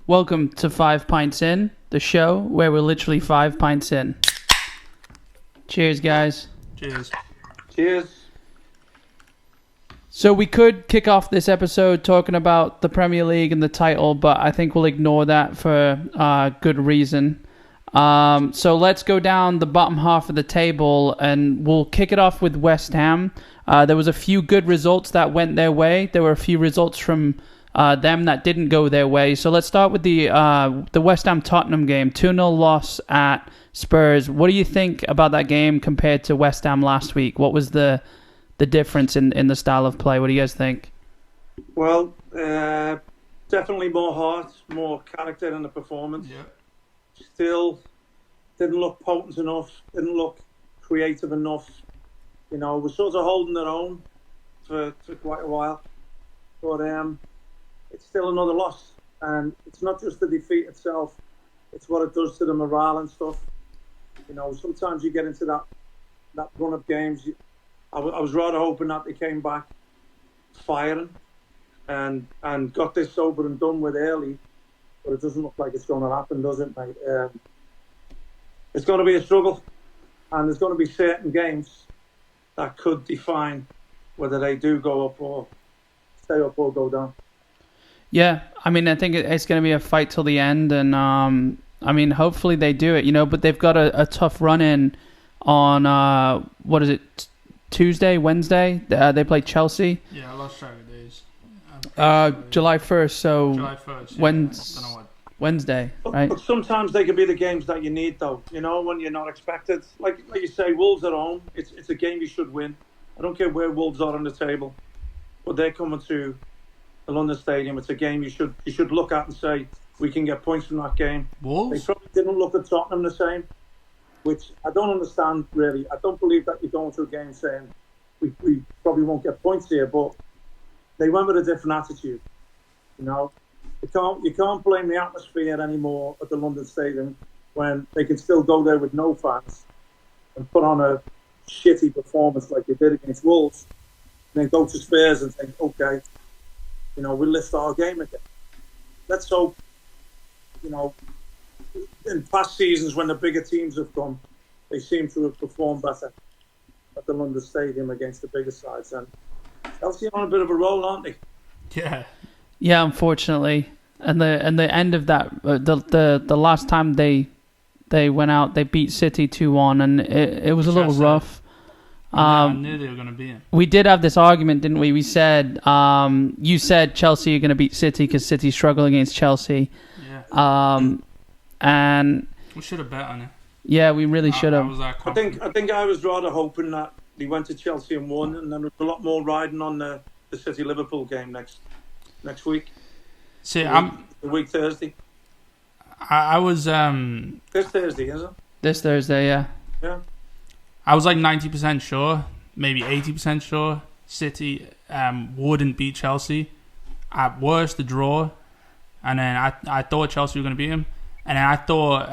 Welcome to 5 Pints In, the show where we're literally 5 pints in. Cheers, guys. Cheers. Cheers. So we could kick off this episode talking about the Premier League and the title, but I think we'll ignore that for good reason. So let's go down the bottom half of the table, and we'll kick it off with West Ham. There was a few good results that went their way. There were a few results from them that didn't go their way. So let's start with the West Ham Tottenham game. 2-0 loss at Spurs. What do you think about that game compared to West Ham last week? What was the difference in the style of play? What do you guys think? Well, definitely more heart, more character in the performance. Yeah. Still didn't look potent enough, didn't look creative enough. You know, we're sort of holding their own for quite a while. But it's still another loss. And it's not just the defeat itself, it's what it does to the morale and stuff. You know, sometimes you get into that run of games. I was rather hoping that they came back firing and got this over and done with early, but it doesn't look like it's going to happen, does it, mate? It's going to be a struggle, and there's going to be certain games that could define whether they do go up or stay up or go down. Yeah, I mean, I think it's going to be a fight till the end, and I mean, hopefully they do it, you know, but they've got a tough run-in on, what is it, Tuesday, Wednesday? They play Chelsea. Yeah, I lost track of days. July 1st, so July 1st. Yeah, Wednesday, I don't know what. Wednesday, right? But sometimes they can be the games that you need, though. You know, when you're not expected. Like you say, Wolves at home. It's a game you should win. I don't care where Wolves are on the table, but they're coming to the London Stadium. It's a game you should look at and say we can get points from that game. Wolves? They probably didn't look at Tottenham the same, which I don't understand really. I don't believe that you're going to a game saying we probably won't get points here, but they went with a different attitude. You know, you can't blame the atmosphere anymore at the London Stadium when they can still go there with no fans and put on a shitty performance like they did against Wolves, and then go to Spurs and think, okay, you know, we'll lift our game again. Let's hope, you know, in past seasons when the bigger teams have come, they seem to have performed better at the London Stadium against the bigger sides. And Chelsea are on a bit of a roll, aren't they? Yeah. Yeah, unfortunately, and the end of that, the last time they went out, they beat City 2-1, and it was a little rough. I knew they were going to be in. We did have this argument, didn't we? We said, you said Chelsea are going to beat City because City struggle against Chelsea. Yeah. And We should have bet on it. yeah, we really should have. I think I was rather hoping that they went to Chelsea and won, and then there's a lot more riding on the City Liverpool game next week. See, the week Thursday. I was This Thursday, is it? This Thursday, yeah. Yeah. I was like 90% sure, maybe 80% sure City wouldn't beat Chelsea. At worst, the draw. And then I thought Chelsea were going to beat him. And then I thought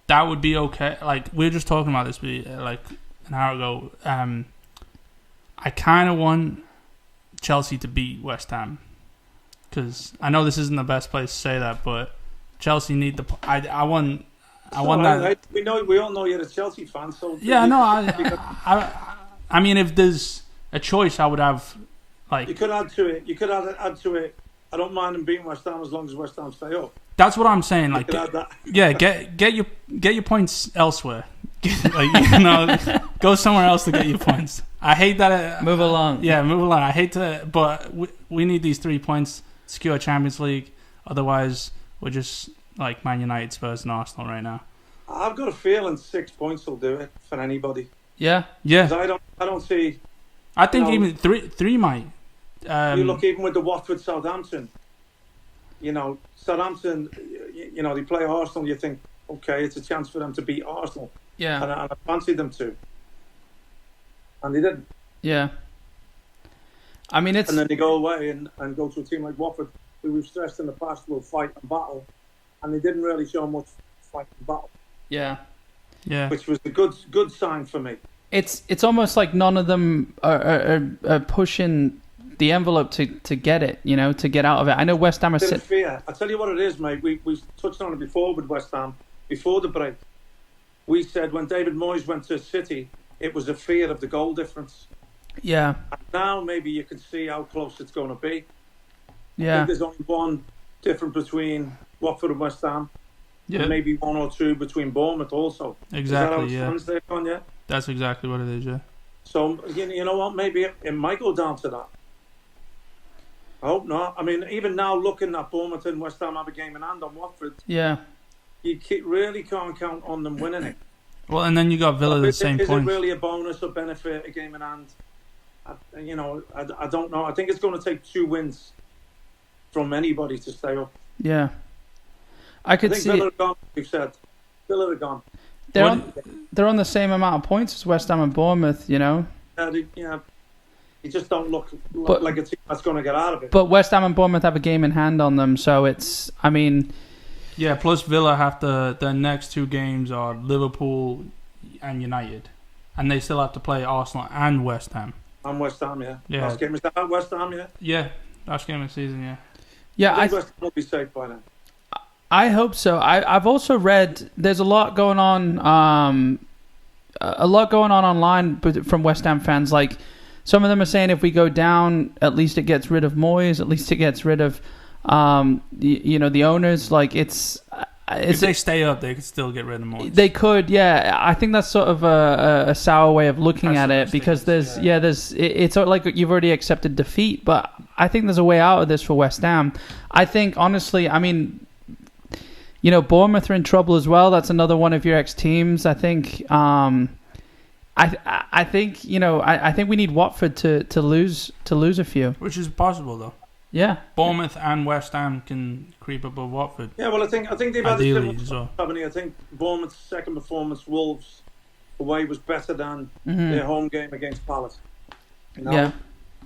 that would be okay. Like, we were just talking about this like an hour ago. I kind of want Chelsea to beat West Ham. Because I know this isn't the best place to say that, but Chelsea need the... I want that... We all know you're a Chelsea fan, so... Yeah, no, I mean, if there's a choice, I would have, like... You could add to it. I don't mind them beating West Ham as long as West Ham stay up. That's what I'm saying. Like, yeah, get your points elsewhere. Like, you know, go somewhere else to get your points. I hate that. Move along. Yeah, move along. I hate to, but we need these 3 points to secure Champions League. Otherwise, we're just like Man United, Spurs, and Arsenal right now. I've got a feeling 6 points will do it for anybody. Yeah. 'Cause I don't see. I think even three might. You look even with the Watford Southampton. You know, Southampton. You know, they play Arsenal. You think, okay, it's a chance for them to beat Arsenal. Yeah. And I fancied them to. And they didn't. Yeah. I mean, it's... And then they go away and go to a team like Watford, who we've stressed in the past will fight and battle. And they didn't really show much fight and battle. Yeah. Yeah. Which was a good sign for me. It's almost like none of them are pushing the envelope to get it, to get out of it. I know West Ham are Bit of fear. I tell you what it is, mate. We touched on it before with West Ham before the break. We said when David Moyes went to City, it was a fear of the goal difference. Yeah. And now maybe you can see how close it's going to be. Yeah. I think there's only one difference between Watford and West Ham. Yeah. And maybe one or two between Bournemouth also. Exactly, Is that how it stands there, Con, yeah? That's exactly what it is, yeah. So, you know what, maybe it might go down to that. I hope not. I mean, even now, looking at Bournemouth and West Ham have a game in hand on Watford, Yeah. you really can't count on them winning it. Well, and then you got Villa the same Is it points. really a bonus or benefit, a game in hand? I don't know. I think it's going to take 2 wins from anybody to stay up. Yeah. I could I think see Villa are gone, we've said. Villa are gone. they're on the same amount of points as West Ham and Bournemouth, You just don't look like a team that's going to get out of it. But West Ham and Bournemouth have a game in hand on them, so it's, Yeah, plus Villa have their next 2 games are Liverpool and United. And they still have to play Arsenal and West Ham. And West Ham, yeah. Yeah. Last game is that West Ham, yeah? Yeah, last game of the season, yeah. Yeah, I think West Ham will be safe by then. I hope so. I've also read there's a lot going on, online from West Ham fans. Like, some of them are saying if we go down, at least it gets rid of Moyes. At least it gets rid of, the owners. Like, if they stay up, they could still get rid of Moyes. They could, yeah. I think that's sort of a sour way of looking at it, because it's sort of like you've already accepted defeat. But I think there's a way out of this for West Ham. I think, honestly, Bournemouth are in trouble as well. That's another one of your ex-teams. I think. I think we need Watford to lose a few. Which is possible, though. Yeah. Bournemouth and West Ham can creep above Watford. Yeah, well, I think they've Ideally, had a similar happening. I think Bournemouth's second performance, Wolves, away was better than their home game against Palace. Yeah.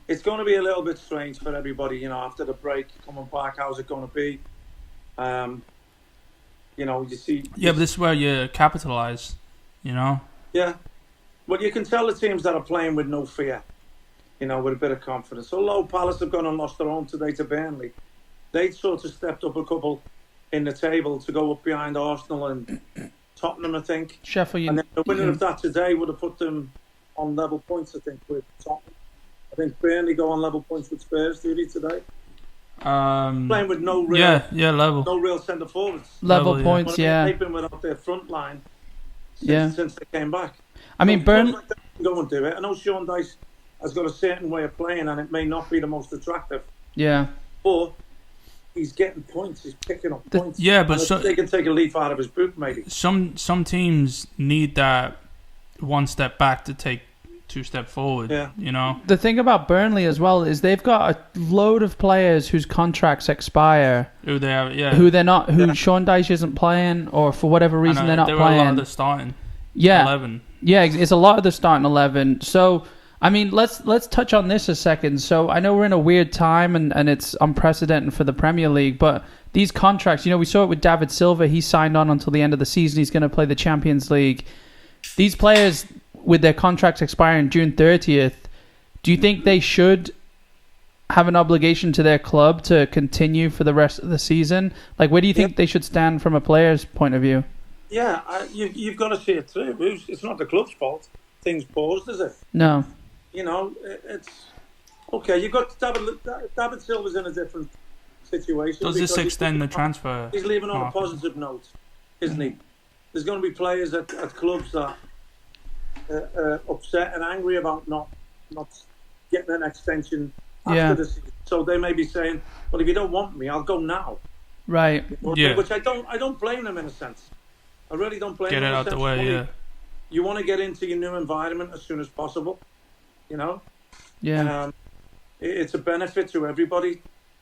It's going to be a little bit strange for everybody, after the break, coming back. How's it going to be? You see. Yeah, but this is where you capitalise, Yeah. Well, you can tell the teams that are playing with no fear, with a bit of confidence. Although Palace have gone and lost their own today to Burnley, they sort of stepped up a couple in the table to go up behind Arsenal and Tottenham, I think. Sheffield. And then the winner of that today would have put them on level points, I think, with Tottenham. I think Burnley go on level points with Spurs, do they, today? Playing with no real, level. No real centre forwards. Level points, yeah. They've been without their front line since they came back. Burnley like can go and do it. I know Sean Dyche has got a certain way of playing, and it may not be the most attractive. Yeah. But he's getting points. He's picking up points. Yeah, but they can take a leaf out of his book, maybe. Some teams need that one step back to take 2 steps forward. Yeah. The thing about Burnley as well is they've got a load of players whose contracts expire. Who Sean Dyche isn't playing, or for whatever reason they're not playing. A lot of the starting 11. Yeah, it's a lot of the starting 11. So, let's touch on this a second. So, I know we're in a weird time and it's unprecedented for the Premier League, but these contracts, we saw it with David Silva. He signed on until the end of the season. He's going to play the Champions League. These players, with their contracts expiring June 30th, do you think they should have an obligation to their club to continue for the rest of the season? Like, where do you think they should stand from a player's point of view? Yeah, you've got to see it through. It's not the club's fault. Things paused, is it? No. It's okay. You've got David Silva's in a different situation. Does this extend the transfer? He's leaving on a positive note, isn't he? There's going to be players at clubs that are upset and angry about not getting an extension after the season. So they may be saying, "Well, if you don't want me, I'll go now." Right. Yeah. Which I don't blame them in a sense. I really don't blame them. Get it out the way, You want to get into your new environment as soon as possible, Yeah. It's a benefit to everybody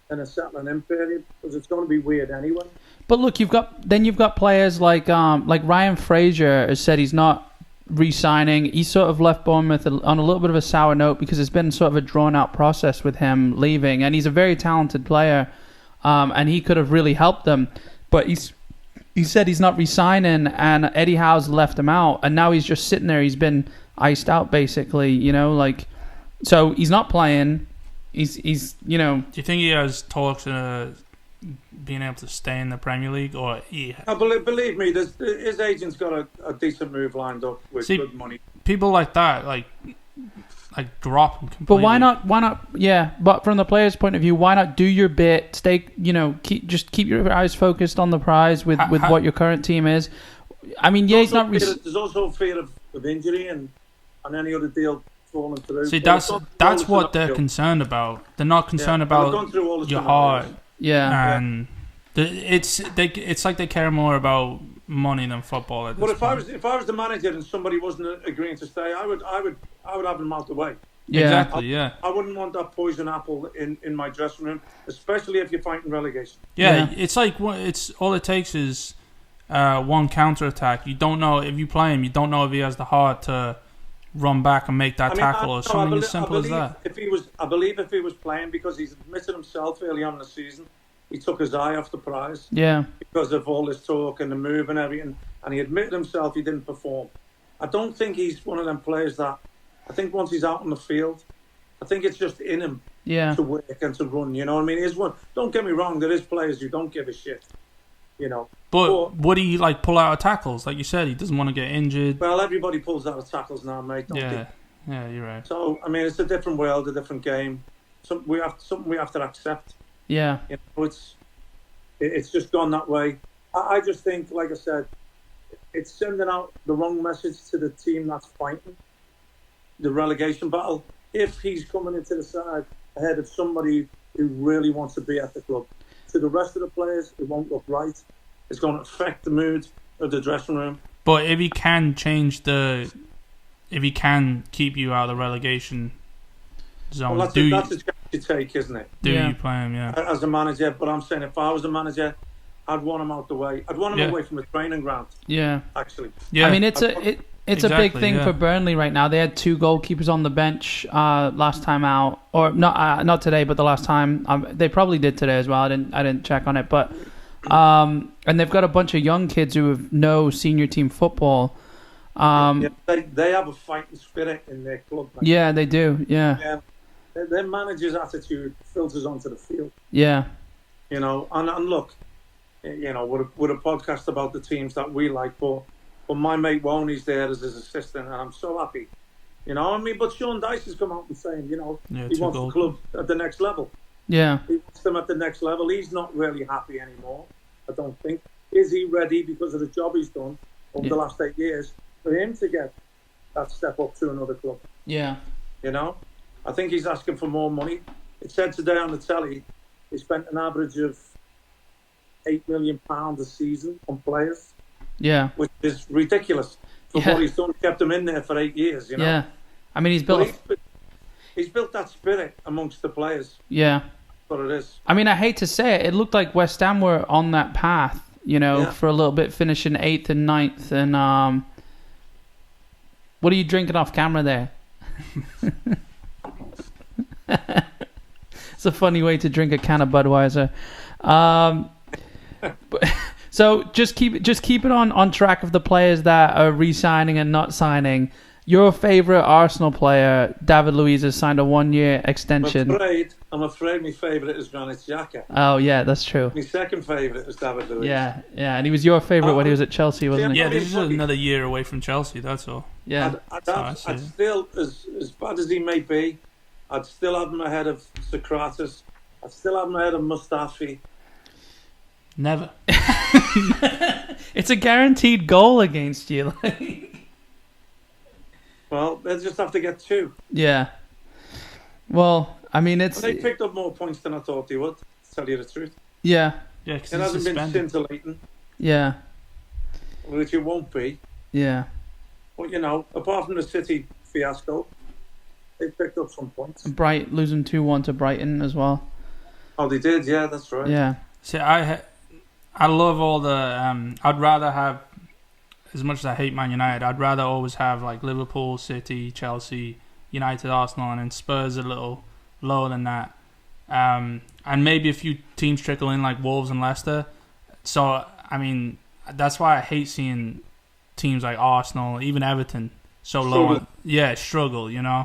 in a settling in period, because it's going to be weird anyway. But look, you've got players like Ryan Fraser has said he's not re-signing. He sort of left Bournemouth on a little bit of a sour note because it's been sort of a drawn-out process with him leaving, and he's a very talented player, and he could have really helped them, but he said he's not re-signing, and Eddie Howe's left him out, and now he's just sitting there. He's been iced out, basically, so he's not playing. He's you know. Do you think he has talks being able to stay in the Premier League, or believe me, his agent's got a decent move lined up with good money. People like that, like drop him completely. But why not? Yeah, but from the player's point of view, why not do your bit? Stay, keep your eyes focused on the prize with what your current team is. I mean, yeah, he's not. There's also fear of injury and any other deal falling through. See, that's what they're concerned about. They're not concerned about your heart. Yeah, and it's like they care more about money than football. But if I was the manager and somebody wasn't agreeing to stay, I would have them out the way. Yeah, exactly. Yeah, I wouldn't want that poison apple in my dressing room, especially if you're fighting relegation. Yeah, it's like it's all it takes is one counter attack. You don't know if you play him. You don't know if he has the heart to run back and make that tackle or something as simple as that. I believe if he was playing, because he's admitted himself early on in the season, he took his eye off the prize. Yeah. Because of all this talk and the move and everything, and he admitted himself he didn't perform. I don't think he's one of them players that. I think once he's out on the field, I think it's just in him to work and to run. You know what I mean? Don't get me wrong. There is players who don't give a shit. But would he pull out of tackles? Like you said, he doesn't want to get injured. Well, everybody pulls out of tackles now, mate. Don't they? Yeah, you're right. So I mean, it's a different world, a different game. Something we have to accept. Yeah. It's just gone that way. I just think, like I said, it's sending out the wrong message to the team that's fighting the relegation battle. If he's coming into the side ahead of somebody who really wants to be at the club, to the rest of the players, it won't look right. It's going to affect the mood of the dressing room. But if he can if he can keep you out of the relegation zone, that's a chance you take, isn't it? You play him, as a manager? But I'm saying, if I was a manager, I'd want him out the way. I'd want him away from the training ground. Yeah, actually. Yeah, I mean, it's a big thing for Burnley right now. They had 2 goalkeepers on the bench last time out, or not today, but the last time. They probably did today as well. I didn't check on it, but and they've got a bunch of young kids who have no senior team football. They have a fighting spirit in their club. Right? Yeah, they do. Yeah. Their manager's attitude filters onto the field. Yeah. And look, we're a podcast about the teams that we like, but my mate Woney's there as his assistant, and I'm so happy. But Sean Dyche has come out and saying, he wants the club at the next level. Yeah. He wants them at the next level. He's not really happy anymore, I don't think. Is he ready, because of the job he's done over the last 8 years, for him to get that step up to another club? Yeah. I think he's asking for more money. It said today on the telly, he spent an average of £8 million a season on players. Yeah. Which is ridiculous for what he's done. Kept them in there for 8 years, Yeah. I mean, he's built that spirit amongst the players. Yeah. That's what it is. I mean, I hate to say it. It looked like West Ham were on that path, for a little bit, finishing 8th and 9th. And what are you drinking off camera there? It's a funny way to drink a can of Budweiser. So just keep it on track of the players that are re-signing and not signing. Your favourite Arsenal player, David Luiz, has signed a 1-year extension. I'm afraid my favourite is Granit Xhaka. Oh yeah, that's true. My second favourite is David Luiz. Yeah, and he was your favourite when he was at Chelsea, wasn't he? Yeah, this is another year away from Chelsea. That's all. Yeah, I'd still, as bad as he may be, I'd still have him ahead of Socrates. I'd still have him ahead of Mustafi. Never. It's a guaranteed goal against you. Well, they'll just have to get 2. Yeah. Well, I mean, they picked up more points than I thought they would, to tell you the truth. Yeah. Yeah, it hasn't been scintillating. Yeah. Which it won't be. Yeah. But, apart from the City fiasco, they picked up some points. Losing 2-1 to Brighton as well. Oh, they did? Yeah, that's right. Yeah. See, I love all the... I'd rather have... As much as I hate Man United, I'd rather always have Liverpool, City, Chelsea, United, Arsenal, and then Spurs a little lower than that. And maybe a few teams trickle in like Wolves and Leicester. So, I mean, that's why I hate seeing teams like Arsenal, even Everton, so low. Yeah, struggle, Yeah.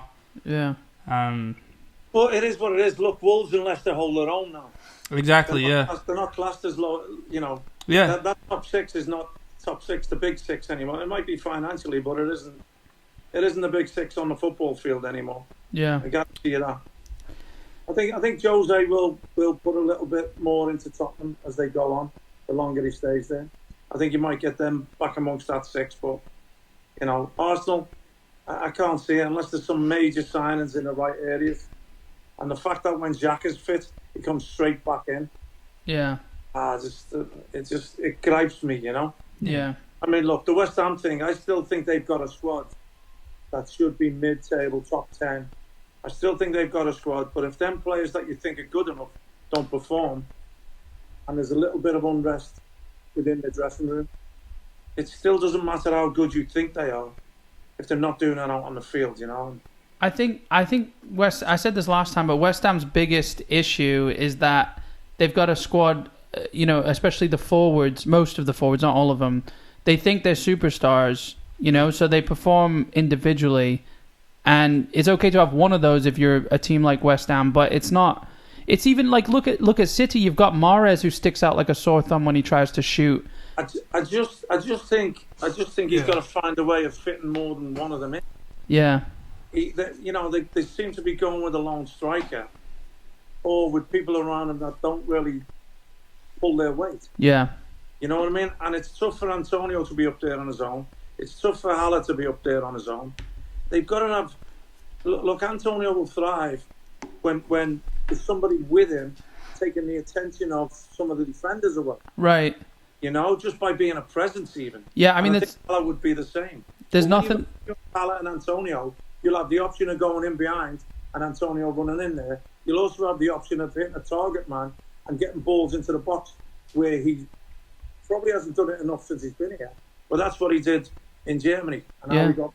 But it is what it is. Look, Wolves and Leicester hold their own now. Exactly, They're not classed as low, Yeah. That top six is not top six, the big six anymore. It might be financially, but it isn't. It isn't the big six on the football field anymore. Yeah. I guarantee you that. I think Jose will put a little bit more into Tottenham as they go on. The longer he stays there, I think you might get them back amongst that six. But Arsenal, I can't see it unless there's some major signings in the right areas. And the fact that when Jack is fit, he comes straight back in. Yeah. It gripes me, Yeah. I mean, look, the West Ham thing, I still think they've got a squad that should be mid-table, top 10. I still think they've got a squad, but if them players that you think are good enough don't perform, and there's a little bit of unrest within the dressing room, it still doesn't matter how good you think they are if they're not doing it out on the field, I think I said this last time, but West Ham's biggest issue is that they've got a squad, especially the forwards, most of the forwards, not all of them, they think they're superstars, so they perform individually, and it's okay to have one of those if you're a team like West Ham, but it's not. It's even like look at City. You've got Mahrez who sticks out like a sore thumb when he tries to shoot. I just think he's got to find a way of fitting more than one of them in. Yeah. They seem to be going with a lone striker, or with people around him that don't really pull their weight. Yeah. You know what I mean? And it's tough for Antonio to be up there on his own. It's tough for Haller to be up there on his own. They've got to have... Look, Antonio will thrive when there's somebody with him taking the attention of some of the defenders away. Right. Just by being a presence even. Yeah, I mean... I think Haller would be the same. There's nothing... Haller and Antonio, you'll have the option of going in behind and Antonio running in there. You'll also have the option of hitting a target man and getting balls into the box where he probably hasn't done it enough since he's been here. But that's what he did in Germany, and how he got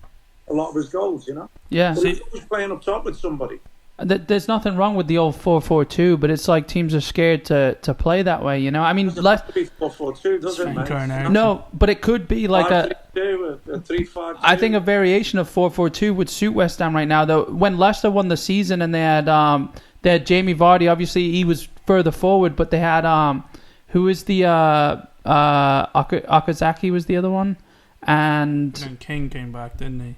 a lot of his goals, Yeah. But he's always playing up top with somebody. There's nothing wrong with the old 4-4-2, but it's like teams are scared to play that way, I mean, less 4-4-2, does it, mate? No, but it could be like a 3-5. I think a variation of 4-4-2 would suit West Ham right now. Though when Leicester won the season and they had Jamie Vardy, obviously he was further forward, but they had who is the Okazaki was the other one, and then King came back, didn't he?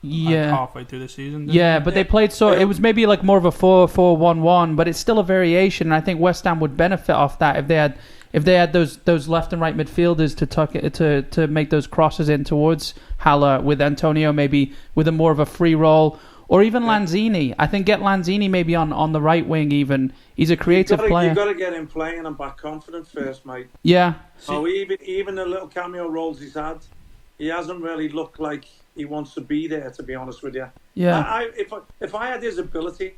Yeah, like halfway through the season. Yeah, but they played it was maybe like more of a 4-4-1-1, but it's still a variation. And I think West Ham would benefit off that if they had those left and right midfielders to tuck it to make those crosses in towards Haller, with Antonio maybe with a more of a free role, or even Lanzini. I think get Lanzini maybe on the right wing even. He's a creative player. You've got to get him playing and back confident first, mate. Yeah. So even the little cameo roles he's had, he hasn't really looked like he wants to be there, to be honest with you. Yeah. If I had his ability,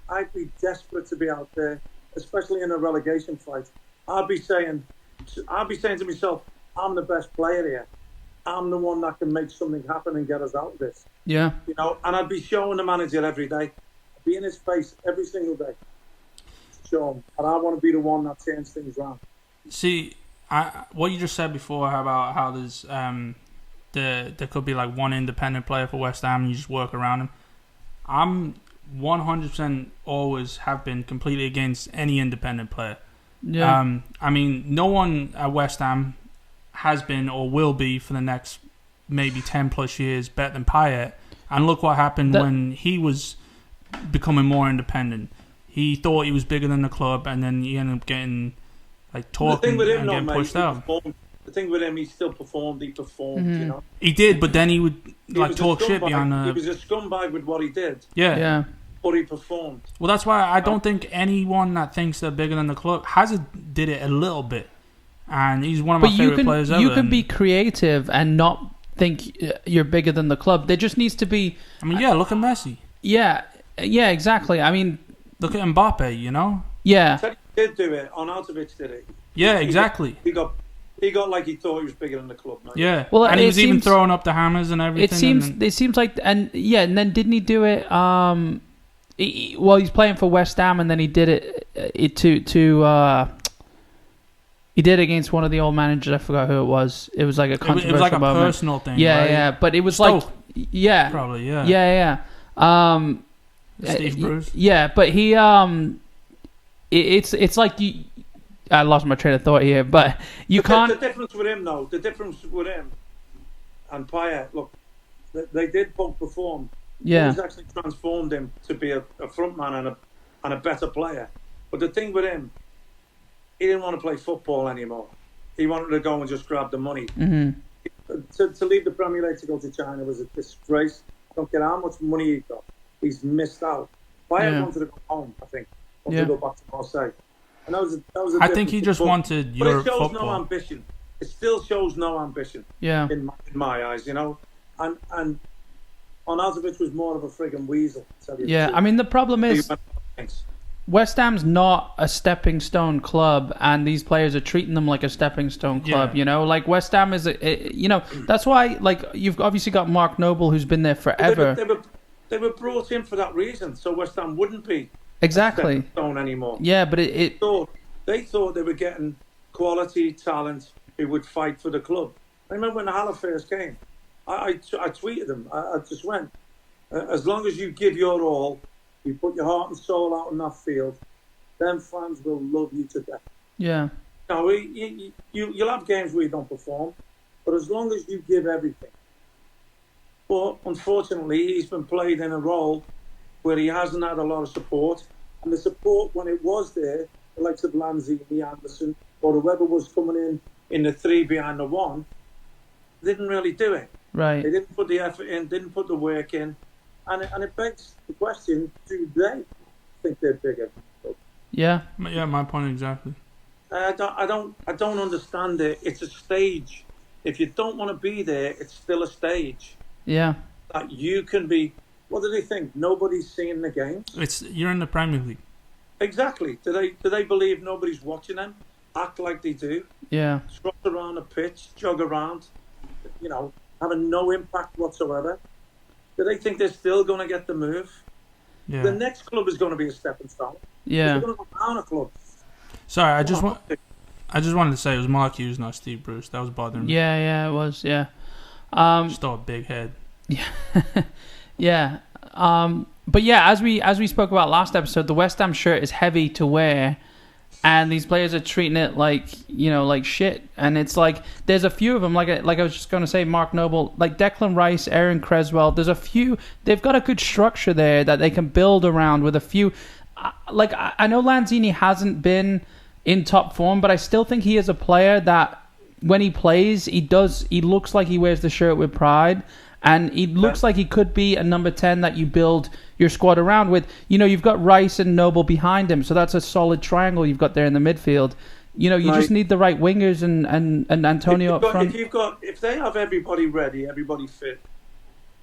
I'd be desperate to be out there, especially in a relegation fight. I'd be saying to myself, I'm the best player here. I'm the one that can make something happen and get us out of this. Yeah. And I'd be showing the manager every day. I'd be in his face every single day. Show him. And I want to be the one that turns things around. See, what you just said before about how there's there could be like one independent player for West Ham and you just work around him. I'm 100% always have been completely against any independent player. Yeah. I mean, no one at West Ham has been or will be for the next maybe 10 plus years better than Payet. And look what happened when he was becoming more independent. He thought he was bigger than the club, and then he ended up getting like talking and getting pushed out. The thing with him, he still performed. He performed, He did, but then he would talk shit behind the... He was a scumbag with what he did. Yeah. But he performed. Well, that's why I don't think anyone that thinks they're bigger than the club... Hazard did it a little bit. And he's one of my favourite players ever. You can be creative and not think you're bigger than the club. There just needs to be... I mean, yeah, look at Messi. Yeah, exactly. I mean... Look at Mbappe, Yeah. He did do it. Arnautovic did it. Yeah, exactly. He got like he thought he was bigger than the club, mate. Yeah. Well, and he was even throwing up the hammers and everything. It seems like... And then didn't he do it... he's playing for West Ham, and then he did it to he did against one of the old managers. I forgot who it was. It was like a controversial moment. It was like a personal thing. Yeah, right? yeah. But it was Stoke, like... Yeah. Probably, yeah. Yeah. Steve Bruce. Yeah, but he it's like you. I lost my train of thought here, but you can't. The difference with him, though, and Payet, look, they did both perform. Yeah. He's actually transformed him to be a front man and a better player. But the thing with him, he didn't want to play football anymore. He wanted to go and just grab the money. Mm-hmm. To leave the Premier League to go to China was a disgrace. I don't care how much money he got. He's missed out. Payet wanted to go home, I think. Wanted to go back to Marseille. And that was a I think he just wanted Europe football. But it shows football. no ambition. It still shows no ambition. Yeah. In my eyes, you know. And Arnautovic was more of a friggin' weasel. Yeah, I mean, the problem is West Ham's not a stepping stone club, and these players are treating them like a stepping stone club, you know? Like, West Ham is, that's why, like, you've obviously got Mark Noble, who's been there forever. They were brought in for that reason, so West Ham wouldn't be exactly a stepping stone anymore. Yeah, but they thought they were getting quality talent who would fight for the club. I remember when the Haller first came, I tweeted them. I just went, as long as you give your all, you put your heart and soul out on that field, then fans will love you to death. Yeah. Now, you'll have games where you don't perform, but as long as you give everything. But unfortunately, he's been played in a role where he hasn't had a lot of support. And the support, when it was there, the likes of Lanzini, Anderson, or whoever was coming in the three behind the one, didn't really do it. Right. They didn't put the effort in, didn't put the work in. And it begs the question, do they think they're bigger? Yeah, my point exactly. I don't understand it. It's a stage. If you don't want to be there, it's still a stage. Yeah. That you can be. What do they think? Nobody's seeing the games. You're in the Premier League. Exactly. Do they believe nobody's watching them? Act like they do. Yeah. Trot around the pitch, jog around, having no impact whatsoever. Do they think they're still going to get the move? Yeah. The next club is going to be a stepping stone. Yeah. They're going to go down a club. Sorry, I just wanted to say it was Mark Hughes, not Steve Bruce. That was bothering me. Yeah, it was. Yeah. Just a big head. Yeah. Yeah. But yeah, as we spoke about last episode, the West Ham shirt is heavy to wear, and these players are treating it like shit. And it's like there's a few of them, like I was just going to say, Mark Noble, like Declan Rice, Aaron Creswell. There's a few. They've got a good structure there that they can build around with a few. Like I know Lanzini hasn't been in top form, but I still think he is a player that when he plays, he looks like he wears the shirt with pride. And he looks like he could be a number 10 that you build your squad around with. You've got Rice and Noble behind him, so that's a solid triangle you've got there in the midfield. You just need the right wingers and Antonio up front. If they have everybody ready, everybody fit,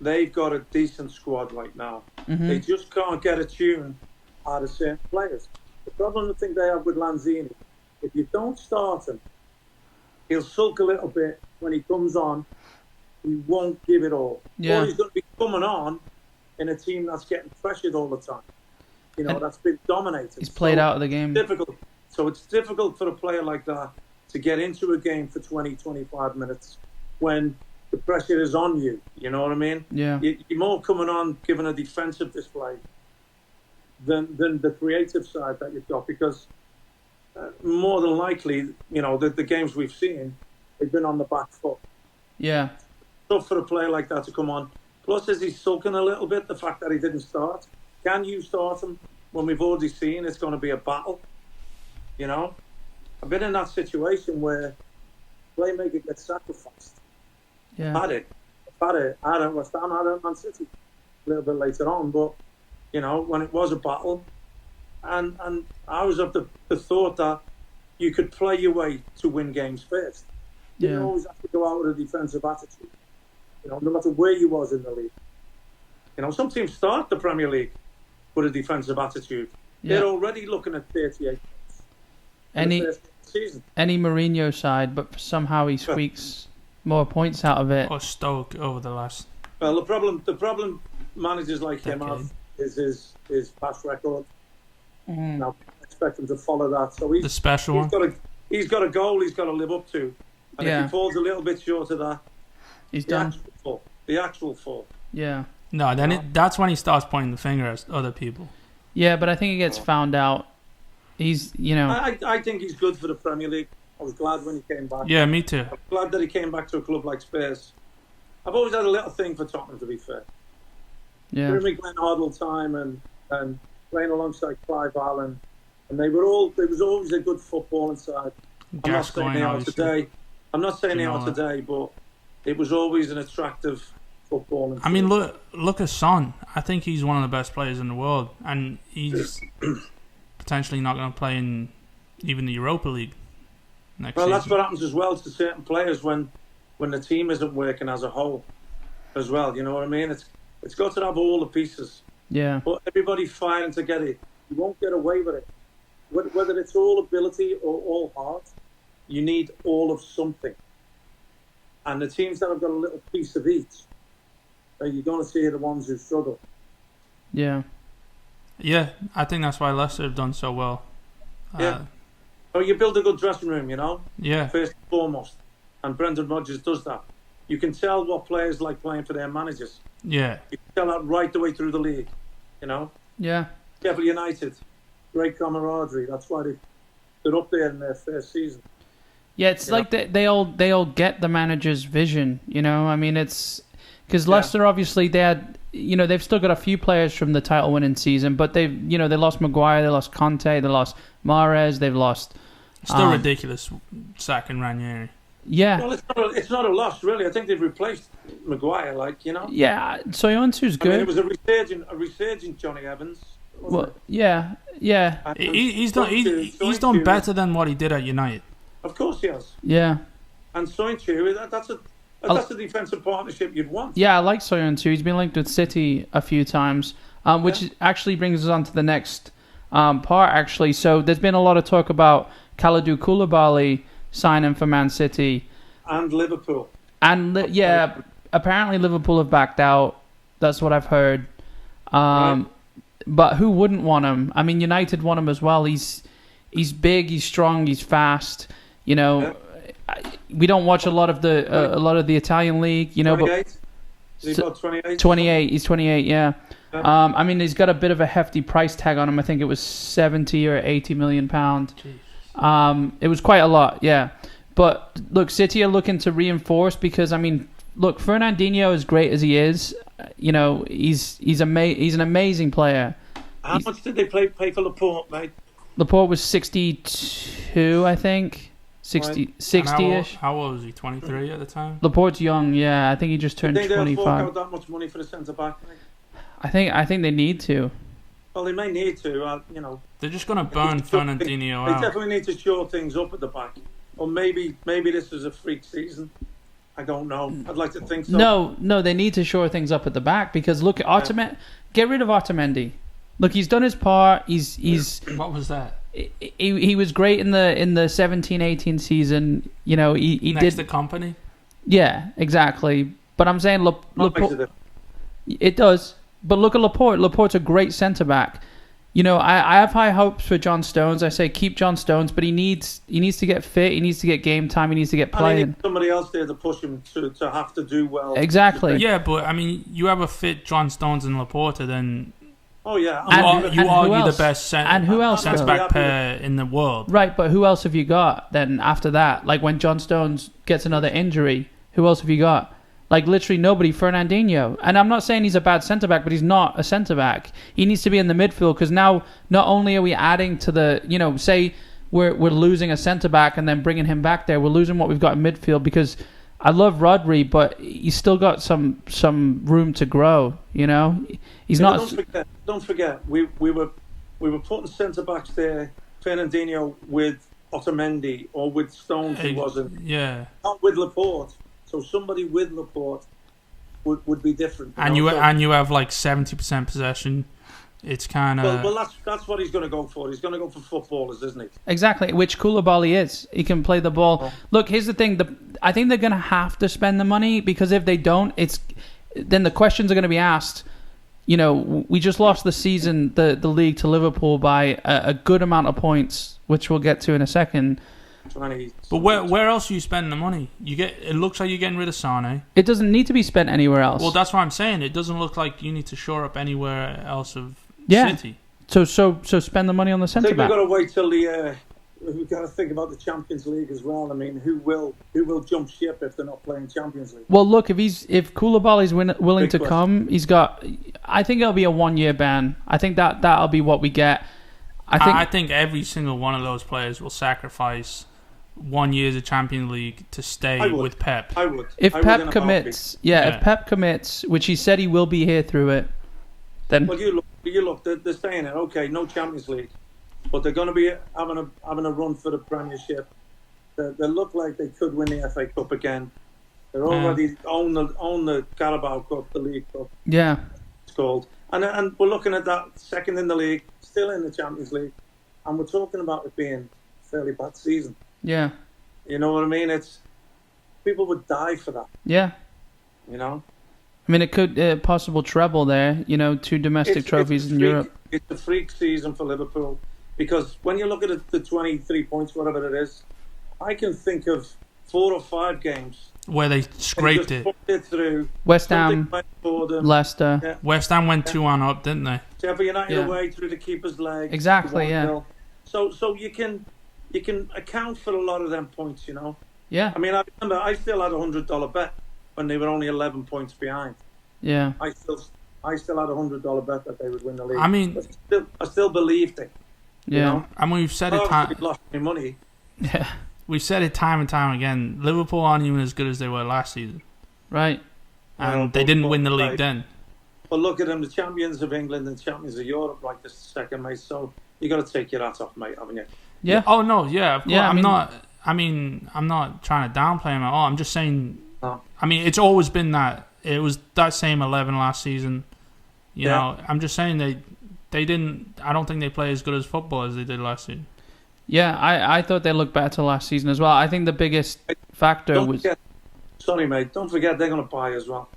they've got a decent squad right now. Mm-hmm. They just can't get a tune out of certain players. The problem I think they have with Lanzini, if you don't start him, he'll sulk a little bit when he comes on. He won't give it all. Yeah. Or he's going to be coming on in a team that's getting pressured all the time. That's been dominated. He's played out of the game. Difficult. So it's difficult for a player like that to get into a game for 20, 25 minutes when the pressure is on you. You know what I mean? Yeah. You're more coming on giving a defensive display than the creative side that you've got, because more than likely, the games we've seen, they've been on the back foot. Yeah. Tough for a player like that to come on. Plus, is he sulking a little bit, the fact that he didn't start? Can you start him when we've already seen it's going to be a battle? I've been in that situation where playmaker gets sacrificed. Yeah. I've had it. I don't West Ham, I don't Man City a little bit later on, but when it was a battle, and I was of the thought that you could play your way to win games first. You didn't always have to go out with a defensive attitude. No matter where you was in the league. Some teams start the Premier League with a defensive attitude. Yeah. They're already looking at 38 points. Any Mourinho side, but somehow he squeaks more points out of it. Or Stoke over the last. Well, the problem managers like him have is his past record. Mm. Now, I expect him to follow that. So he's got a goal he's got to live up to. And if he falls a little bit short of that, he's done. The actual fall. Yeah. No, then that's when he starts pointing the finger at other people. Yeah, but I think he gets found out. He's, I think he's good for the Premier League. I was glad when he came back. Yeah, me too. I'm glad that he came back to a club like Spurs. I've always had a little thing for Tottenham, to be fair. Yeah. During my Glenn Hoddle time and playing alongside Clive Allen, and there was always a good footballing side. I'm not saying they are today. But it was always an attractive footballing. I mean, look at Son. I think he's one of the best players in the world, and he's potentially not going to play in even the Europa League next season. That's what happens as well to certain players when the team isn't working as a whole, as well. You know what I mean? It's got to have all the pieces. Yeah. But everybody fighting to get it, you won't get away with it. Whether it's all ability or all heart, you need all of something. And the teams that have got a little piece of each, you're going to see the ones who struggle. Yeah. Yeah, I think that's why Leicester have done so well. Yeah. You build a good dressing room, Yeah. First and foremost. And Brendan Rodgers does that. You can tell what players like playing for their managers. Yeah. You can tell that right the way through the league, Yeah. Sheffield United, great camaraderie. That's why they're up there in their first season. Yeah, it's like they all get the manager's vision, I mean, it's because Leicester obviously they've still got a few players from the title-winning season, but they lost Maguire, they lost Conte, they lost Mahrez, they've lost. Still ridiculous sacking Ranieri. Yeah. Well, it's not a loss really. I think they've replaced Maguire, Yeah, Soyuncu's good. I mean, it was a resurgent Johnny Evans. Well, yeah. He's done better than what he did at United. Of course he has. Yeah. And Soyuncu, that's a defensive partnership you'd want. Yeah, I like Soyuncu. He's been linked with City a few times, which actually brings us on to the next part, actually. So there's been a lot of talk about Kalidou Koulibaly signing for Man City. And Liverpool. And, apparently Liverpool have backed out. That's what I've heard. Right. But who wouldn't want him? I mean, United want him as well. He's big, he's strong, he's fast. We don't watch a lot of the Italian league, 28? He's got 28? 28. He's 28, yeah. I mean, he's got a bit of a hefty price tag on him. I think it was 70 or 80 million pound. It was quite a lot, yeah. But look, City are looking to reinforce because, I mean, look, Fernandinho, as great as he is, he's an amazing player. How much did they pay for Laporte, mate? Laporte was 62, I think. 60-ish. How old was he? 23 at the time? Laporte's young, yeah. I think he just turned 25. They fork out that much money for the centre-back, I think they need to. Well, they may need to, They're just going to burn Fernandinho out. They definitely need to shore things up at the back. Or maybe this is a freak season. I don't know. I'd like to think so. No, they need to shore things up at the back because look, get rid of Otamendi. Look, he's done his part. He's What was that? He was great in the 17-18 season. He Next did the company. Yeah, exactly. But I'm saying Laporte. It does. But look at Laporte. Laporte's a great centre back. I have high hopes for John Stones. I say keep John Stones, but he needs to get fit. He needs to get game time. He needs to get playing. I need somebody else there to push him to have to do well. Exactly. Yeah, but I mean, you have a fit John Stones and Laporte, then. Oh yeah, you argue the best centre back pair in the world. Right, but who else have you got then after that? Like when John Stones gets another injury, who else have you got? Like literally nobody. Fernandinho, and I'm not saying he's a bad centre back, but he's not a centre back. He needs to be in the midfield because now not only are we adding to the, say we're losing a centre back and then bringing him back there, we're losing what we've got in midfield because I love Rodri, but he's still got some room to grow. He's not. Don't forget, we were putting centre backs there, Fernandinho with Otamendi or with Stones, who wasn't. Yeah. Not with Laporte. So somebody with Laporte would be different. And you have like 70% possession. It's kind of. Well, that's what he's going to go for. He's going to go for footballers, isn't he? Exactly, which Koulibaly is. He can play the ball. Oh. Look, here's the thing. I think they're going to have to spend the money because if they don't, then the questions are going to be asked. We just lost the season, the league to Liverpool by a good amount of points, which we'll get to in a second. 20. But where else are you spending the money? It looks like you're getting rid of Sane. It doesn't need to be spent anywhere else. Well, that's what I'm saying. It doesn't look like you need to shore up anywhere else of City. So spend the money on the centre back. We've got to wait till we've got to think about the Champions League as well. I mean, who will jump ship if they're not playing Champions League? Well, look, if Koulibaly's willing to come, I think it'll be a 1-year ban. I think that'll be what we get. I think every single one of those players will sacrifice 1 year of Champions League to stay with Pep. I would. If Pep commits, if Pep commits, which he said he will be here through it, then. Well, you look. They're saying it. Okay, no Champions League, but they're going to be having a run for the Premiership. They look like they could win the FA Cup again. They're already own the Carabao Cup, the League Cup. Yeah, it's called. And we're looking at that second in the league, still in the Champions League, and we're talking about it being a fairly bad season. Yeah. You know what I mean? People would die for that. Yeah. You know? I mean, it could possible treble there, 2 domestic trophies in Europe. It's a freak season for Liverpool because when you look at the 23 points, whatever it is, I can think of 4 or 5 games where they scraped it. Through. West Ham, Leicester. Yeah. West Ham went 2-1 up, didn't they? Sheffield United away through the keeper's leg. Exactly, yeah. So you can account for a lot of them points, Yeah. I mean, I remember I still had $100 bet when they were only 11 points behind. Yeah. I still had $100 bet that they would win the league. I mean, I still believed it. Yeah. And we've said it time. Lost my money. Yeah. We've said it time and time again. Liverpool aren't even as good as they were last season. Right. And they didn't win the league then. But look at them, the champions of England and champions of Europe, like this second, mate. So you got to take your hat off, mate, haven't you? Yeah. Oh no, yeah. Of course. Yeah, I'm not trying to downplay them at all. I'm just saying. No. I mean, it's always been that. It was that same 11 last season. You know, I'm just saying they didn't. I don't think they play as good as football as they did last season. Yeah, I thought they looked better last season as well. I think the biggest factor was. Sorry, mate. Don't forget they're going to buy as well.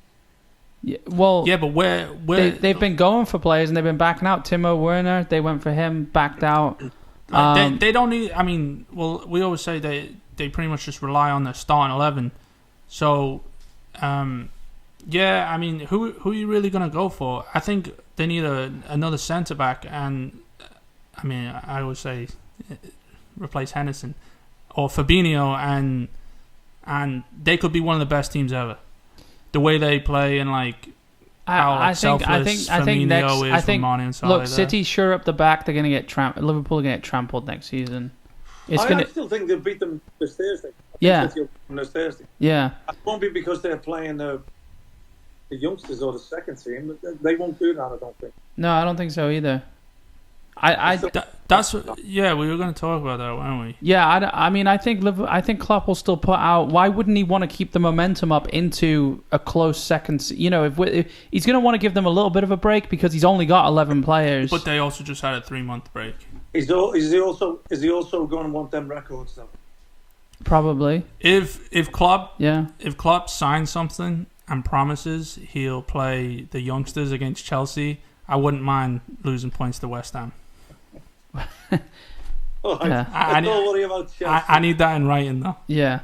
Yeah, well, yeah, but where they've been going for players and they've been backing out. Timo Werner, they went for him, backed out. They don't need. I mean, well, we always say they pretty much just rely on their starting 11. So, yeah, I mean, who are you really going to go for? I think they need another centre back, and I mean, I would say replace Henderson or Fabinho, and they could be one of the best teams ever. The way they play and like how selfless Firmino is from Mane and Salah. Look, City sure up the back. They're going to get Liverpool are going to get trampled next season. I still think they'll beat them this Thursday. This Thursday. Yeah. It won't be because they're playing the youngsters or the second team. They won't do that, I don't think. No, I don't think so either. We were going to talk about that, weren't we? Yeah, I think Klopp will still put out. Why wouldn't he want to keep the momentum up into a close second? You know, if he's going to want to give them a little bit of a break because he's only got 11 players. But they also just had a 3-month break. Is he also going to want them records though? Probably. If Klopp signs something and promises he'll play the youngsters against Chelsea, I wouldn't mind losing points to West Ham. Don't worry about Chelsea. I need that in writing though. Yeah.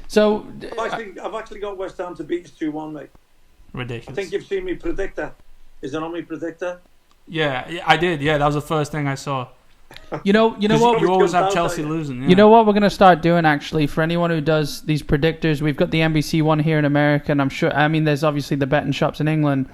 So I've actually got West Ham to beat us 2-1, mate. Ridiculous. I think you've seen me predictor. Is it on me predictor? Yeah, I did. Yeah, that was the first thing I saw. You know what? You always have Chelsea losing. Yeah. You know what we're going to start doing actually for anyone who does these predictors. We've got the NBC one here in America, and I'm sure. I mean, there's obviously the betting shops in England,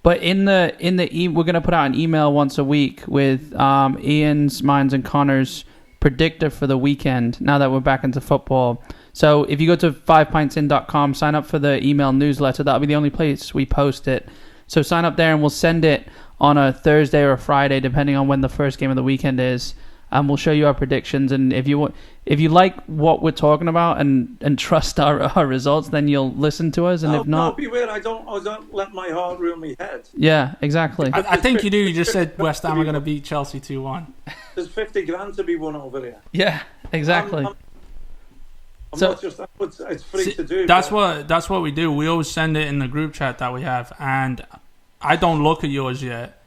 but we're going to put out an email once a week with Ian's, mine's, and Connor's predictor for the weekend. Now that we're back into football, so if you go to 5pintsin.com, sign up for the email newsletter. That'll be the only place we post it. So sign up there, and we'll send it on a Thursday or a Friday, depending on when the first game of the weekend is. And we'll show you our predictions. And if you like what we're talking about and trust our results, then you'll listen to us. And if not, beware, I don't let my heart rule my head. Yeah, exactly. I think you do. You just said West Ham are going to beat Chelsea 2-1. There's 50 grand to be won over here. Yeah, exactly. It's free to do. That's what we do. We always send it in the group chat that we have, and I don't look at yours yet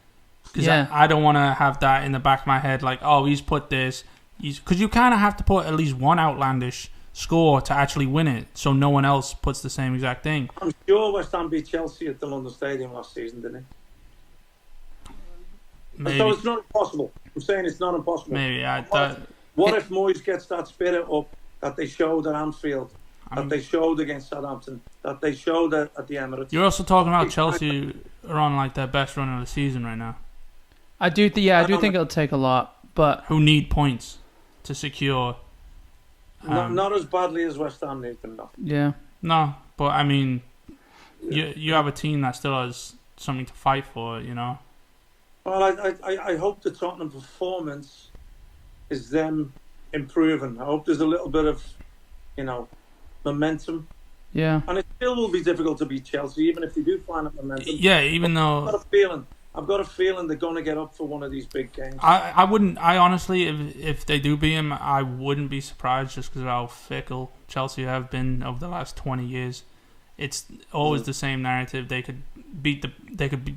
because I don't want to have that in the back of my head like, oh, he's put this, because you kind of have to put at least one outlandish score to actually win it, so no one else puts the same exact thing. I'm sure West Ham beat Chelsea at the London Stadium last season, didn't it? Maybe. So it's not impossible. I'm saying it's not impossible. Maybe. What if Moyes gets that spirit up that they showed at Anfield, that they showed against Southampton, that they showed at the Emirates? You're also talking about Chelsea are on like their best run of the season right now. I do think it'll take a lot, but who need points to secure. Not as badly as West Ham need them, though. Yeah. No, but I mean, you have a team that still has something to fight for, you know. Well, I hope the Tottenham performance is them improving. I hope there's a little bit of, momentum. Yeah. And it still will be difficult to beat Chelsea, even if they do find that momentum. Yeah, even though I've got a feeling they're going to get up for one of these big games. I honestly, if they do beat him, I wouldn't be surprised just because of how fickle Chelsea have been over the last 20 years. It's always the same narrative. They could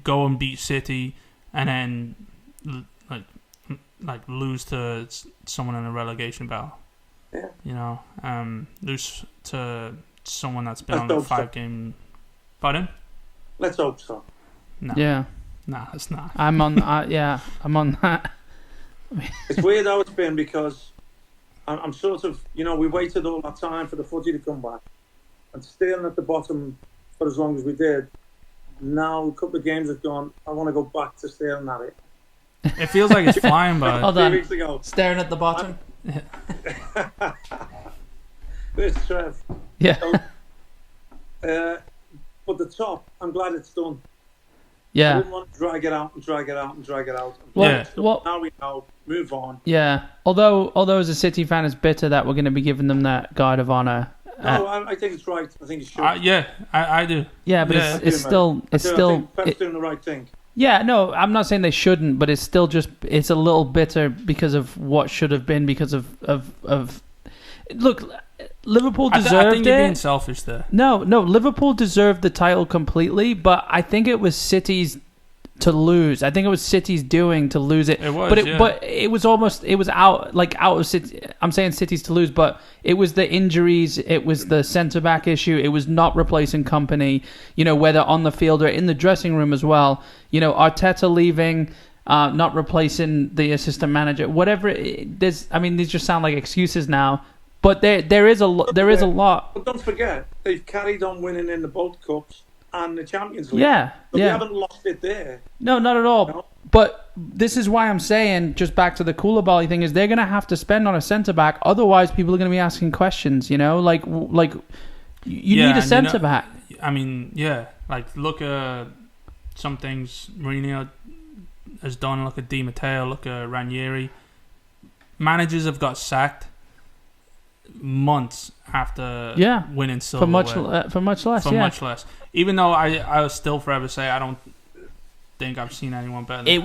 go and beat City and then like lose to someone in a relegation battle. Yeah. Lose to someone that's been on the 5-game. Pardon? Let's hope so. No. Yeah. No, it's not. I'm on that. It's weird how it's been because I'm sort of, we waited all that time for the footy to come back and staying at the bottom for as long as we did. Now a couple of games have gone, I want to go back to staring at it. It feels like it's flying by. Hold on. 3 weeks ago. Staring at the bottom? There's Trev. Yeah. But the top, I'm glad it's done. Yeah. I didn't want to drag it out. Well, now we know. Move on. Yeah. Although as a City fan, it's bitter that we're going to be giving them that guard of honour. No, I think it's right. I think it should. I do. Yeah, but it's still. I think Pep's doing the right thing. Yeah, no, I'm not saying they shouldn't, but it's still it's a little bitter because of what should have been because of look, Liverpool deserved it. I think you're being selfish there. No, Liverpool deserved the title completely, but I think it was City's to lose. I think it was City's doing to lose it. It was, but it was out of City. I'm saying City's to lose, but it was the injuries, it was the centre back issue, it was not replacing Company. Whether on the field or in the dressing room as well. Arteta leaving, not replacing the assistant manager. Whatever. These just sound like excuses now. But there is a lot. But don't forget, they've carried on winning in the both cups and the Champions League. Yeah, but they haven't lost it there. No, not at all. No. But this is why I'm saying, just back to the Koulibaly thing, is they're going to have to spend on a centre-back. Otherwise, people are going to be asking questions, you need a centre-back. Look at some things Mourinho has done. Look at Di Matteo, look at Ranieri. Managers have got sacked months after winning silverware. For much less. Even though I will still forever say I don't think I've seen anyone better than it.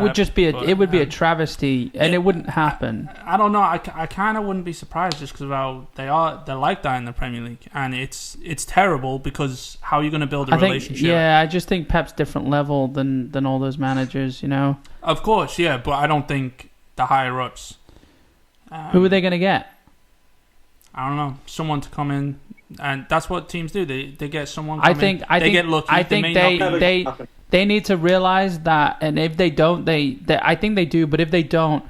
Would be a travesty, and it wouldn't happen. I don't know. I kind of wouldn't be surprised just because of how they're like that in the Premier League, and it's terrible because how are you going to build a relationship? I just think Pep's different level than all those managers. Of course, yeah, but I don't think the higher ups. Who are they going to get? I don't know, someone to come in, and that's what teams do. They get someone. They get lucky. I think they need to realize that, and if they don't, I think they do. But if they don't,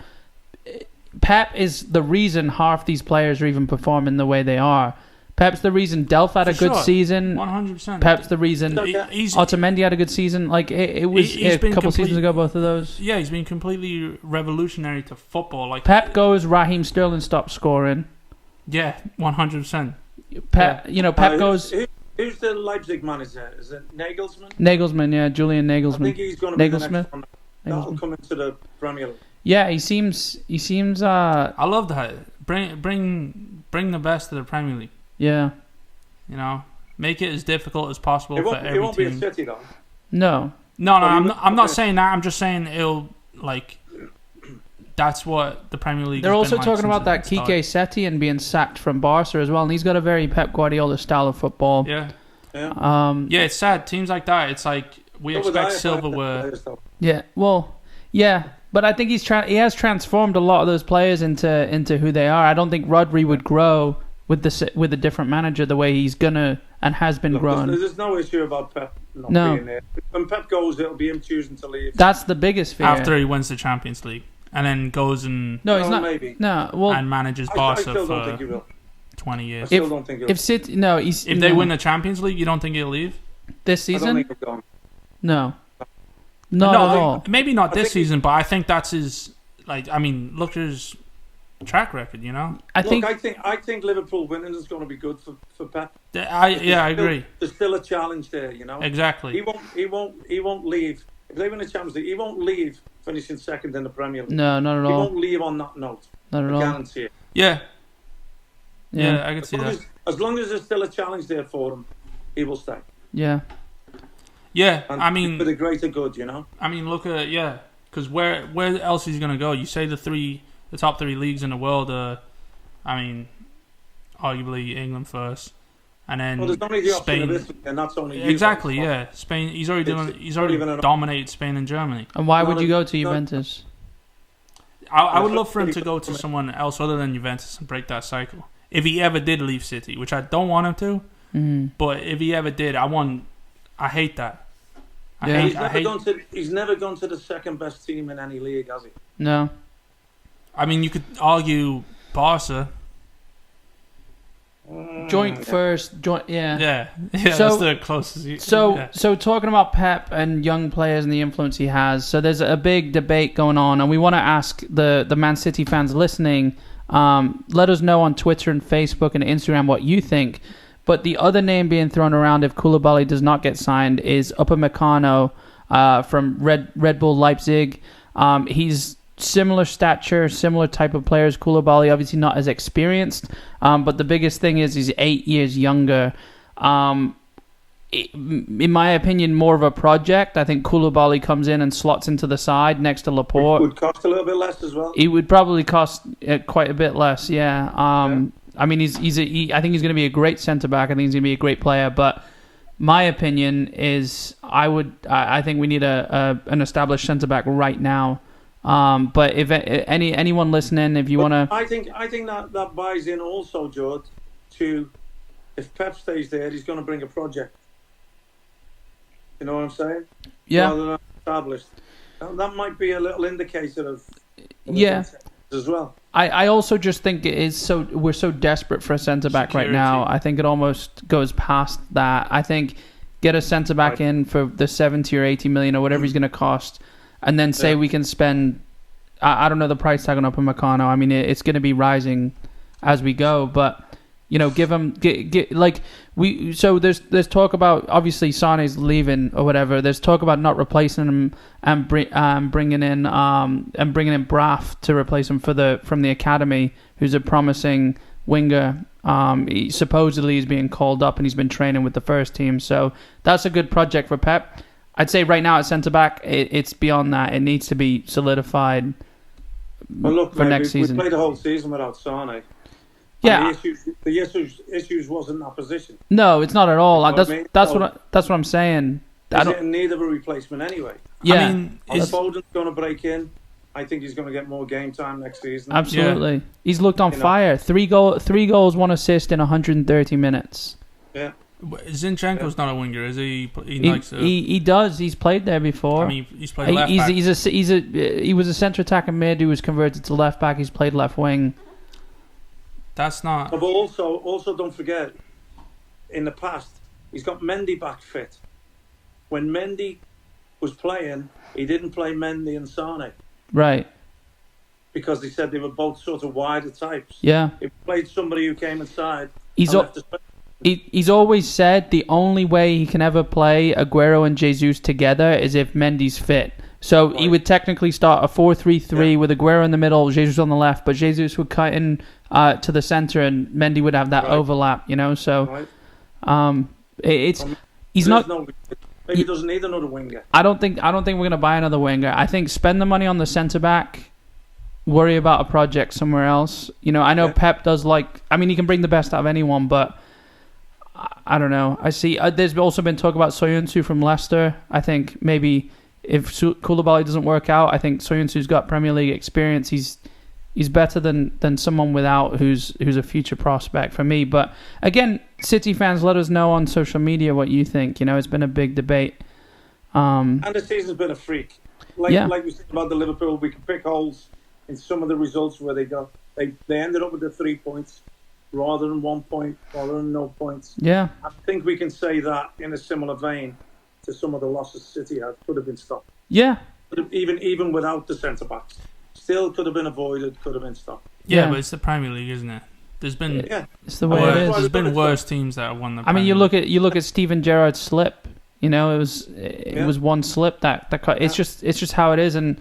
Pep is the reason half these players are even performing the way they are. Pep's the reason Delph had a good season. 100%. Pep's the reason Otamendi had a good season. Like it was a couple seasons ago, both of those. Yeah, he's been completely revolutionary to football. Like Pep goes, Raheem Sterling stops scoring. Yeah, 100%. Pep goes. Who's the Leipzig manager? Is it Nagelsmann? Nagelsmann, yeah, Julian Nagelsmann. I think he's going to be the next one. That'll come into the Premier League. Yeah, he seems. I love that. Bring the best to the Premier League. Yeah. Make it as difficult as possible for every team. It won't be a City though. No. No. I'm not saying that. I'm just saying it'll That's what the Premier League. They're also been talking like about that Kike Setien being sacked from Barca as well, and he's got a very Pep Guardiola style of football. Yeah. Yeah. It's sad. Teams like that. It's like we expect silverware. Yeah. Well. Yeah. But I think he has transformed a lot of those players into who they are. I don't think Rodri would grow with a different manager the way he's gonna and has been growing. There's no issue about Pep not being there. When Pep goes, it'll be him choosing to leave. That's the biggest fear. After he wins the Champions League and then goes and maybe. And manages Barca I still don't for think he will. 20 years. I still don't think he'll. If City, no, he's if they win the Champions League, you don't think he'll leave this I season? don't think he'll go. No, not at all. Maybe not this season, but I think that's his. Look at his track record. I think Liverpool winning is going to be good for Pep. I agree. There's still a challenge there, Exactly. He won't leave if they win the Champions League. He won't leave finishing second in the Premier League. No, not at all. He won't leave on that note. Not at all. I guarantee it. Yeah, I can see that. As long as there's still a challenge there for him, he will stay. Yeah. Yeah, and for the greater good, look at because where else is he going to go? You say the top three leagues in the world are, arguably England first, and then there's only the Spain. Option of Italy, and that's only exactly. Yeah, Spain. He's already dominated Spain and Germany. And why would you go to Juventus? I would love for him to go to someone else other than Juventus and break that cycle. If he ever did leave City, which I don't want him to, but if he ever did, I hate that. He's never gone to the second best team in any league, has he? No. You could argue Barca. Joint first, Yeah, so, that's the closest. So talking about Pep and young players and the influence he has, so there's a big debate going on, and we want to ask the Man City fans listening, let us know on Twitter and Facebook and Instagram what you think. But the other name being thrown around if Koulibaly does not get signed is Upamecano from Red Bull Leipzig. He's similar stature, similar type of player as Koulibaly, obviously not as experienced. But the biggest thing is he's 8 years younger. In my opinion, more of a project. I think Koulibaly comes in and slots into the side next to Laporte. It would cost a little bit less as well. It would probably cost quite a bit less, yeah. I think he's going to be a great centre back. I think he's going to be a great player. But my opinion is, I think we need an established centre back right now. But if anyone listening, if you want to, I think that buys in also, George. If Pep stays there, he's going to bring a project. You know what I'm saying? Yeah. Rather than established. That might be a little indicator of as well. I also just think we're so desperate for a centre back right now. I think it almost goes past that. I think get a centre back in for the 70 or 80 million or whatever he's going to cost, and then say we can spend. I don't know the price tag on Upamecano. It's going to be rising as we go, but give him So there's talk about obviously Sane's leaving or whatever. There's talk about not replacing him and bringing in Braff to replace him from the academy, who's a promising winger. He supposedly is being called up and he's been training with the first team. So that's a good project for Pep. I'd say right now at centre back, it's beyond that. It needs to be solidified for next season. We played the whole season without Sane. Yeah, the issues wasn't that position. No, it's not at all. That's what I'm saying. He's in need of a replacement anyway. Yeah, Foden's going to break in. I think he's going to get more game time next season. Absolutely, He's looked on fire. 3 goals, 1 assist in 130 minutes. Yeah. Zinchenko's not a winger, is he? He does. He's played there before. He's played left back. He was a centre attacking mid who was converted to left back. He's played left wing. That's not. But also don't forget, in the past, he's got Mendy back fit. When Mendy was playing, he didn't play Mendy and Sane. Right. Because they said they were both sort of wider types. Yeah. He played somebody who came inside. He's always said the only way he can ever play Aguero and Jesus together is if Mendy's fit. So he would technically start a 4-3-3 with Aguero in the middle, Jesus on the left, but Jesus would cut in to the centre and Mendy would have that overlap, So he's not. Maybe he doesn't need another winger. I don't think we're going to buy another winger. I think spend the money on the centre back. Worry about a project somewhere else. I know Pep does he can bring the best out of anyone, but I don't know. I see. There's also been talk about Soyuncu from Leicester. I think maybe Koulibaly doesn't work out, I think Soyuncu's got Premier League experience. He's better than someone without who's a future prospect for me. But again, City fans, let us know on social media what you think. It's been a big debate. And the season's been a freak. Like we said about the Liverpool, we can pick holes in some of the results where they ended up with the 3 points rather than 1 point, rather than no points. Yeah. I think we can say that in a similar vein to some of the losses City had could have been stopped. Yeah. Even without the centre backs, still could have been avoided, could have been stopped. Yeah, but it's the Premier League, isn't it? There's been it's the way it is. There's been worse teams that have won the. I mean, you look at Steven Gerrard's slip. It was one slip that cut. It's just how it is. And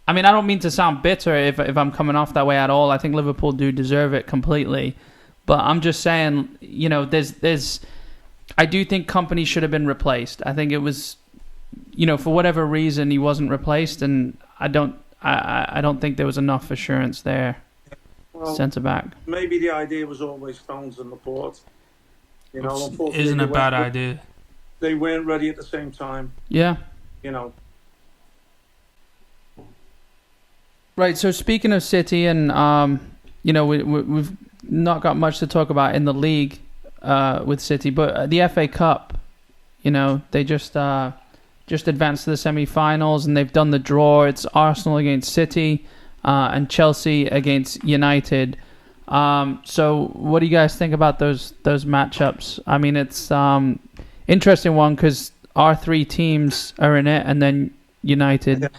I mean, I don't mean to sound bitter if I'm coming off that way at all. I think Liverpool do deserve it completely. But I'm just saying, there's I do think Kompany should have been replaced. I think it was, for whatever reason he wasn't replaced, and I don't think there was enough assurance there. Well, centre back. Maybe the idea was always Stones and Laporte. Unfortunately, isn't a bad idea. They weren't ready at the same time. Yeah. Right. So speaking of City, and we've not got much to talk about in the league with City, but the FA Cup, they just advanced to the semi-finals, and they've done the draw. It's Arsenal against City and Chelsea against United. So what do you guys think about those matchups? I mean, it's interesting one because our three teams are in it, and then United.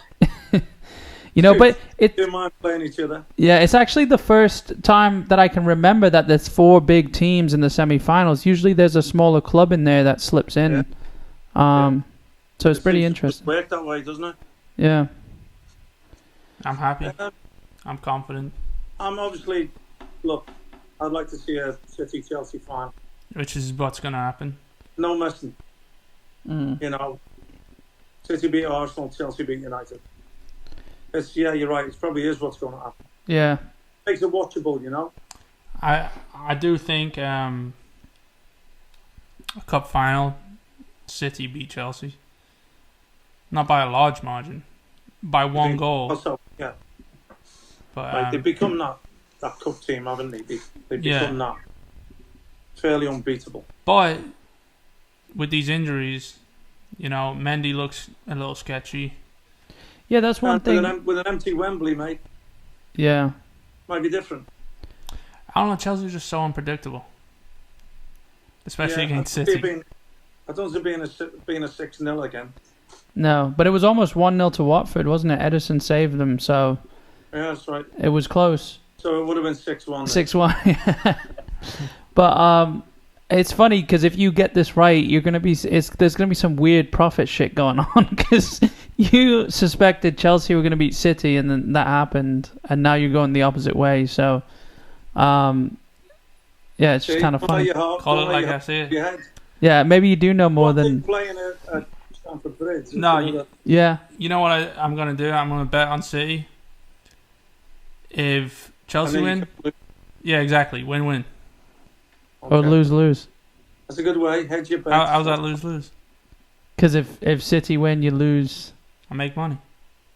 But it. Don't mind playing each other. Yeah, it's actually the first time that I can remember that there's four big teams in the semi-finals. Usually, there's a smaller club in there that slips in. So it's pretty interesting. It works that way, doesn't it? Yeah. I'm happy. I'm confident. I'm obviously. Look, I'd like to see a City-Chelsea final. Which is what's going to happen. No messing. City beat Arsenal, Chelsea beat United. You're right. It probably is what's going to happen. Yeah. Makes it watchable, I do think a cup final, City beat Chelsea. Not by a large margin, by one goal. Also, yeah. But they've become that cup team, haven't they? They've become that fairly unbeatable. But with these injuries, Mendy looks a little sketchy. Yeah, that's one thing. With an empty Wembley, mate. Yeah. Might be different. I don't know. Chelsea's just so unpredictable, especially against City. I don't see it being a 6-0 again. No, but it was almost 1-0 to Watford, wasn't it? Edison saved them, so. Yeah, that's right. It was close. So it would have been 6-1. 6-1. But it's funny because if you get this right, there's gonna be some weird profit shit going on because you suspected Chelsea were gonna beat City, and then that happened, and now you're going the opposite way. So, it's just kind of funny. Call it like I see it. Yeah, maybe you do know more than playing at Stamford Bridge. No, yeah. You know what I'm gonna do? I'm gonna bet on City. If Chelsea win, yeah, exactly, win-win. Okay. Or lose. That's a good way. Hedge your bets. How's that lose? Because if City win, you lose. I make money.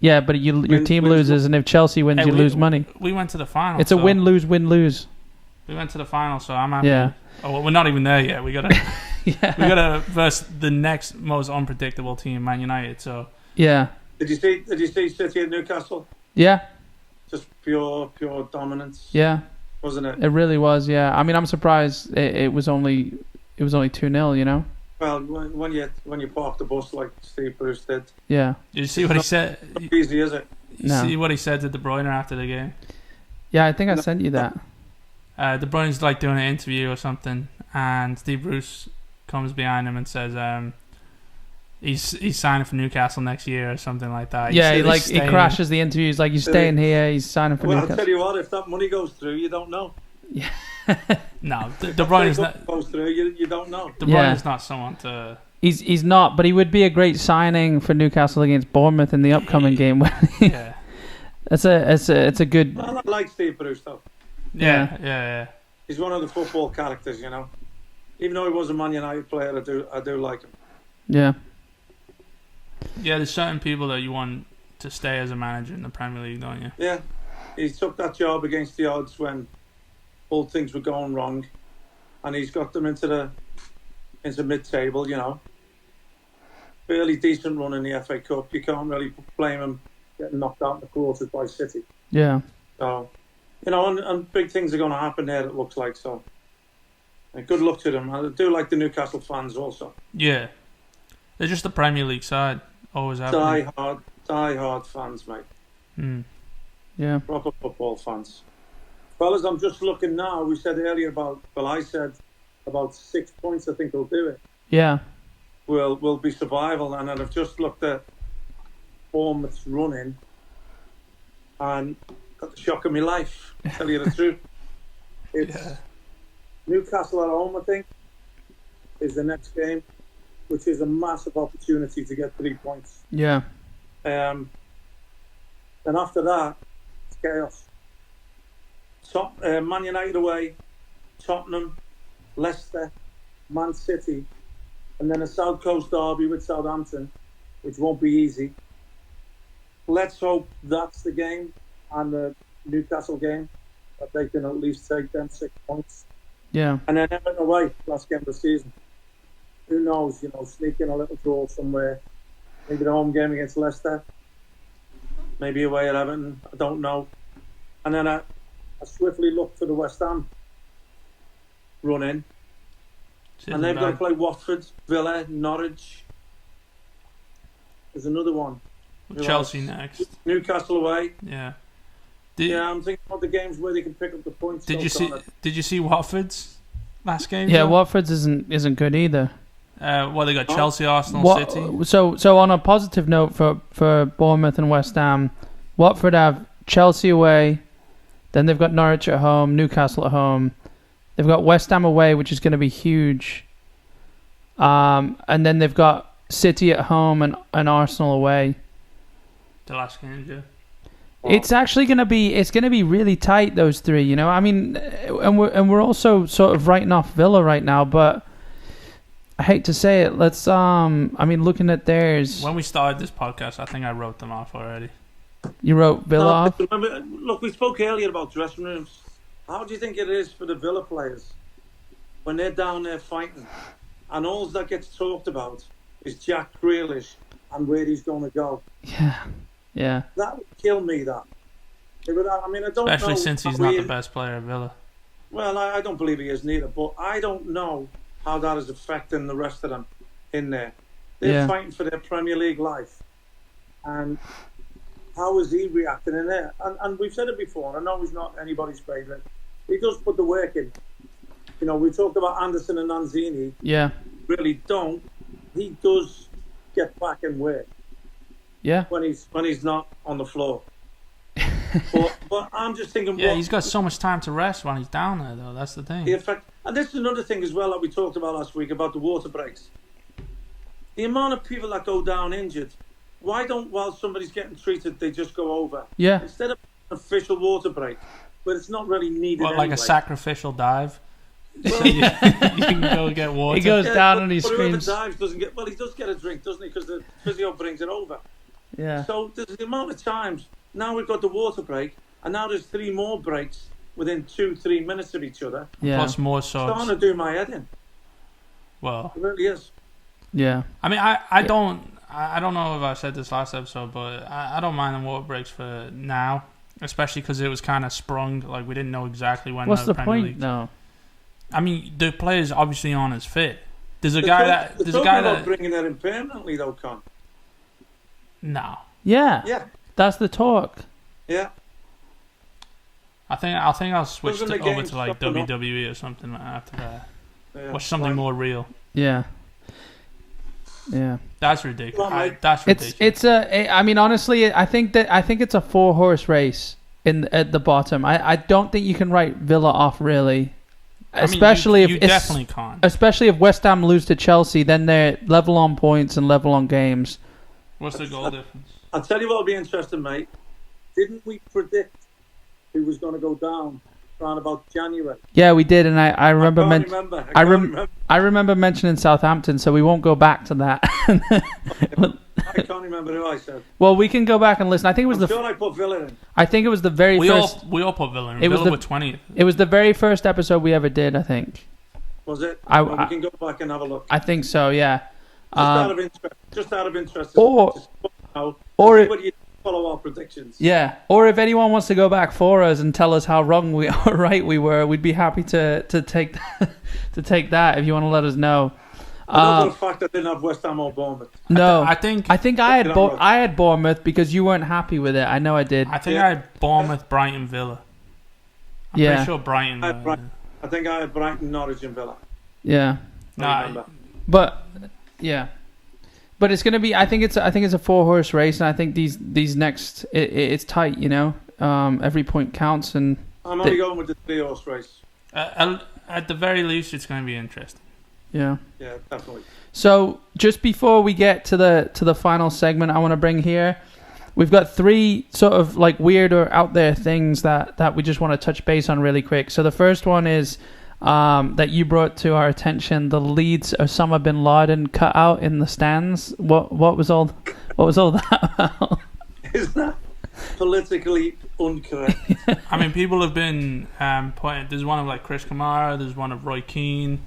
Yeah, but your team loses, and if Chelsea wins, you lose money. We went to the final. It's a win-lose. We went to the final, so I'm happy. Yeah. Oh, well, we're not even there yet. We gotta, we gotta versus the next most unpredictable team, Man United. So. Yeah. Did you see City at Newcastle? Yeah. Just pure dominance. Yeah. Wasn't it? It really was, yeah. I mean, I'm surprised it was only 2-0, Well, when you park the bus like Steve Bruce did. Yeah. Did you see what he said? Not easy, is it? See what he said to De Bruyne after the game? Yeah, I think I sent you that. De Bruyne's doing an interview or something, and Steve Bruce comes behind him and says, he's signing for Newcastle next year or something like that. Yeah, he crashes the interview. He's like, "You're staying here." He's signing for Newcastle. Well, I'll tell you what. If that money goes through, you don't know. Yeah. No, De Bruyne's not. Goes through, you don't know. De Bruyne's not someone to. He's not, but he would be a great signing for Newcastle against Bournemouth in the upcoming game. Yeah. It's a good. Well, I like Steve Bruce though. Yeah. He's one of the football characters, Even though he was a Man United player, I do like him. Yeah. Yeah, there's certain people that you want to stay as a manager in the Premier League, don't you? Yeah, he took that job against the odds when all things were going wrong, and he's got them into mid-table. You know, fairly decent run in the FA Cup. You can't really blame him getting knocked out in the quarters by City. Yeah. So, you know, and big things are going to happen there. It looks like so. And good luck to them. I do like the Newcastle fans also. Yeah, they're just the Premier League side. Always happening. Die hard fans, mate. Mm. Yeah. Proper football fans. Fellas, I'm just looking now. We said earlier I said about 6 points. I think we'll do it. Yeah. Will be survival, and I've just looked at Bournemouth's running, and got the shock of my life. Tell you the truth, it's Newcastle at home. I think is the next game, which is a massive opportunity to get 3 points. Yeah. Then after that, it's chaos. Man United away, Tottenham, Leicester, Man City, and then a South Coast derby with Southampton, which won't be easy. Let's hope that's the game, and the Newcastle game, that they can at least take them 6 points. Yeah. And then Everton away, last game of the season. Who knows, sneak in a little draw somewhere. Maybe the home game against Leicester. Maybe away at Everton, I don't know. And then I swiftly look to the West Ham run in. And they've got to play Watford, Villa, Norwich. There's another one. Chelsea next. Newcastle away. Yeah. I'm thinking about the games where they can pick up the points. Did you see Watford's last game? Yeah, John? Watford's isn't good either. They got Chelsea, Arsenal, City. So on a positive note for Bournemouth and West Ham, Watford have Chelsea away, then they've got Norwich at home, Newcastle at home. They've got West Ham away, which is going to be huge. And then they've got City at home and Arsenal away. The last game, yeah. It's actually going to be really tight, those three, I mean, and we're also sort of writing off Villa right now, but I hate to say it, let's looking at theirs. When we started this podcast, I think I wrote them off already. You wrote Villa off? Remember, look, we spoke earlier about dressing rooms. How do you think it is for the Villa players when they're down there fighting, and all that gets talked about is Jack Grealish and where he's going to go? Yeah. That would kill me, that. I mean, I don't know. Especially since he's not the best player at Villa. Well, I don't believe he is neither, but I don't know how that is affecting the rest of them in there. They're fighting for their Premier League life. And how is he reacting in there? And we've said it before, and I know he's not anybody's favourite. He does put the work in. We talked about Anderson and Lanzini. Yeah. Really don't. He does get back and work. Yeah. When he's not on the floor. but I'm just thinking. Yeah, he's got so much time to rest when he's down there, though. That's the thing. And this is another thing as well that we talked about last week about the water breaks. The amount of people that go down injured. Why don't, while somebody's getting treated, they just go over? Yeah. Instead of an official water break, but it's not really needed. Like anyway. a sacrificial dive. Well, So you can go get water. He goes down and he screams. Whoever dives doesn't get. Well, he does get a drink, doesn't he? Because the physio brings it over. Yeah. So there's the amount of times. Now we've got the water break, and now there's 3 more breaks within 2-3 minutes of each other. Yeah. Plus more It's subs. starting to do my head in. Well, It really is. Yeah. I mean, I don't know if I said this last episode, but I don't mind the water breaks for now, especially because it was kind of sprung. Like, we didn't know exactly when. What's the Premier point? League. No. I mean, the players obviously aren't as fit. There's a They're guy talking about bringing that in permanently, though, Con. No. Yeah. Yeah. That's the talk. Yeah. I think I'll switch Doesn't the over game to like stop enough? WWE or something after that. Yeah. Watch something more real. Yeah. Yeah. That's ridiculous. Come on, mate. That's ridiculous. It's I mean, honestly, I think it's a 4-horse race at the bottom. I don't think you can write Villa off, really. Especially you definitely can't. Especially if West Ham lose to Chelsea, then they're level on points and level on games. What's the goal difference? I'll tell you what will be interesting, mate. Didn't we predict who was going to go down around about January? Yeah, we did, and I remember. I remember. I remember mentioning Southampton, so we won't go back to that. I can't remember who I said. Well, we can go back and listen. I think it was I'm sure I put Villa in. I think it was the very first. We all put Villa in. It was Villa the- were 20th. It was the very first episode we ever did. I think. Was it? I- Well, we can go back and have a look. I think so. Yeah. Just out of interest. Or see what you follow our predictions. yeah, or if anyone wants to go back for us and tell us how wrong we or right we were, we'd be happy to take to take that if you want to let us know. Another fact, I didn't have West Ham or Bournemouth. No, I think I had Bournemouth because you weren't happy with it. I know I did. I had Bournemouth, Brighton, Villa. I'm pretty sure Brighton. I think I had Brighton, Norwich, and Villa. Yeah. But yeah. But it's gonna be. I think it's a 4-horse race, and I think these next it's tight. You know, every point counts, and I'm only going with the 3-horse race. At the very least, it's going to be interesting. Yeah. Yeah, definitely. So just before we get to the final segment, I want to bring here. We've got 3 sort of like weird or out there things that we just want to touch base on really quick. So the first one is that you brought to our attention, the Leeds Osama bin Laden cutout in the stands. What was all that about? Isn't that politically incorrect? I mean, people have been pointing. There's one of like Chris Kamara. There's one of Roy Keane.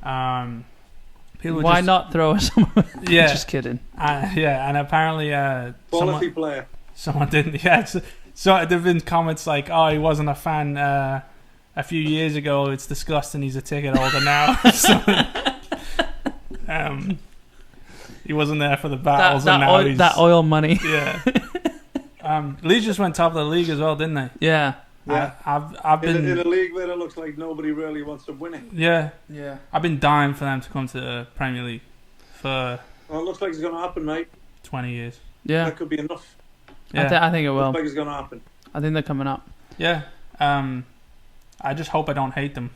Why not throw us? Yeah, just kidding. And apparently, quality player. Someone didn't. Yeah, so there've been comments like, "Oh, he wasn't a fan a few years ago. It's disgusting. He's a ticket holder now." So, he wasn't there for the battles, and now he's that oil money. Yeah. Leeds just went top of the league as well, didn't they? Yeah. Yeah. I've been in a league where it looks like nobody really wants to win it. Yeah. Yeah. I've been dying for them to come to the Premier League for Well, it looks like it's going to happen, mate. 20 years. Yeah. That could be enough. Yeah. I think it will. Looks like it's going to happen. I think they're coming up. Yeah. I just hope I don't hate them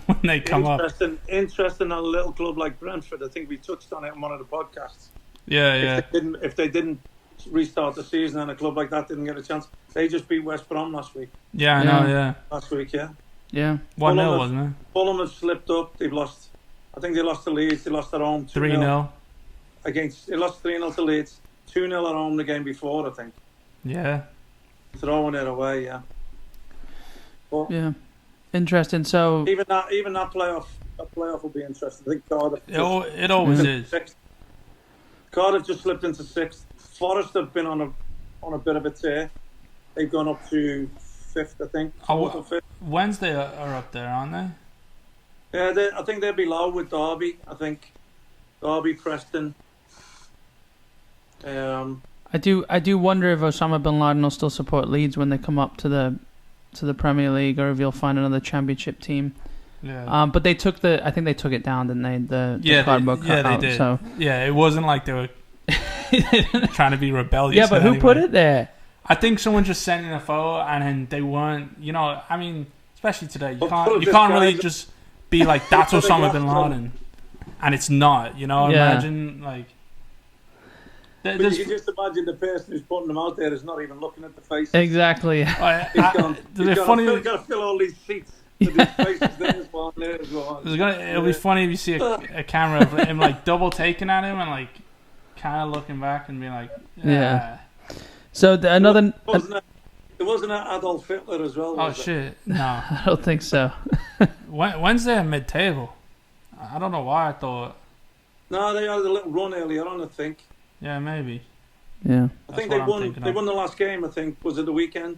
when they come up. Interesting on a little club like Brentford. I think we touched on it in one of the podcasts. Yeah. If they didn't restart the season and a club like that didn't get a chance, they just beat West Brom last week. Yeah, I know, yeah. Last week, yeah. Yeah. 1-0, wasn't it? Fulham have slipped up. They've lost. I think they lost to Leeds. They lost at home 3-0. They lost 3-0 to Leeds. 2-0 at home the game before, I think. Yeah. Throwing it away, yeah. But yeah. Interesting. So even that playoff will be interesting. I think Cardiff. It always is. Cardiff just slipped into 6th. Forest have been on a bit of a tear. They've gone up to 5th, I think. Wednesday are up there, aren't they? Yeah, I think they'll be low with Derby. I think Derby, Preston. I do wonder if Osama bin Laden will still support Leeds when they come up to the Premier League, or if you'll find another Championship team. Yeah. But I think they took it down, didn't they? The cardboard cutout. They did. So. Yeah, it wasn't like they were trying to be rebellious. Yeah, but who put it there? I think someone just sent in a photo, and then they weren't. You know, I mean, especially today, you can't really just be like, that's Osama bin Laden, and it's not. You know, imagine like. But you can just imagine the person who's putting them out there is not even looking at the face. Exactly. He's got to fill all these seats. With his faces there as well, there as well. It'll be funny if you see a camera of him like double taking at him and like kind of looking back and being like, yeah. So another. It wasn't an Adolf Hitler as well. Oh shit! No, I don't think so. Wednesday at mid-table. I don't know why I thought. No, they had a little run earlier on, I think. Yeah, maybe. Yeah. I think they won. They won the last game. I think was it the weekend.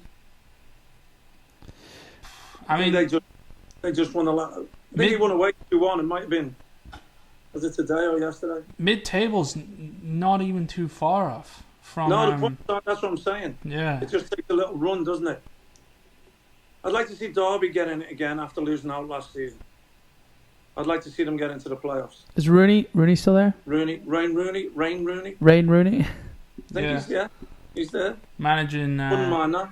I mean, they just won the last. I think they won away 2-1. It might have been. Was it today or yesterday? Mid-table's not even too far off from. No, that's what I'm saying. Yeah. It just takes a little run, doesn't it? I'd like to see Derby get in it again after losing out last season. I'd like to see them get into the playoffs. Is Rooney still there? Rain Rooney. I think he's there. Managing. Wouldn't mind that.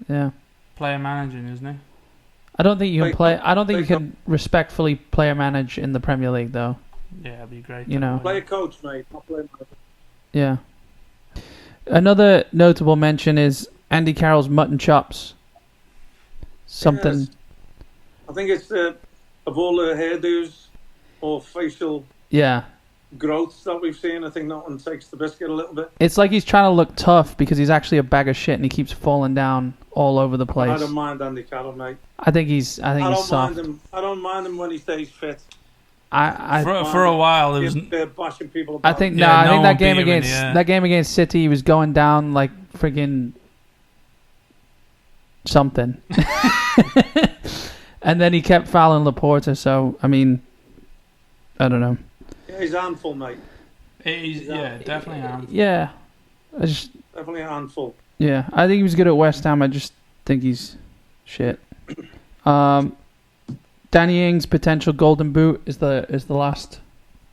Yeah. Player managing, isn't he? I don't think you can play. I don't think you can respectfully player manage in the Premier League, though. Yeah, it'd be great. You know, play a coach, mate. Not play manager. Yeah. Another notable mention is Andy Carroll's mutton chops. Something. Yes. I think it's of all the hairdos or facial. Yeah. growths that we've seen. I think that one takes the biscuit a little bit. It's like he's trying to look tough because he's actually a bag of shit and he keeps falling down all over the place. I don't mind Andy Carroll, mate. I think he's soft. I don't mind him when he stays fit. For a while, it was. They're bashing people about. I think Yeah, I no think one that game beat him in against the air. that game against City, he was going down like friggin' something, and then he kept fouling Laporta. So I mean, I don't know. Yeah, he's a handful, mate. Definitely am. Yeah, Definitely a handful. yeah, I think he was good at West Ham. I just think he's shit. Danny Ings' potential golden boot is the last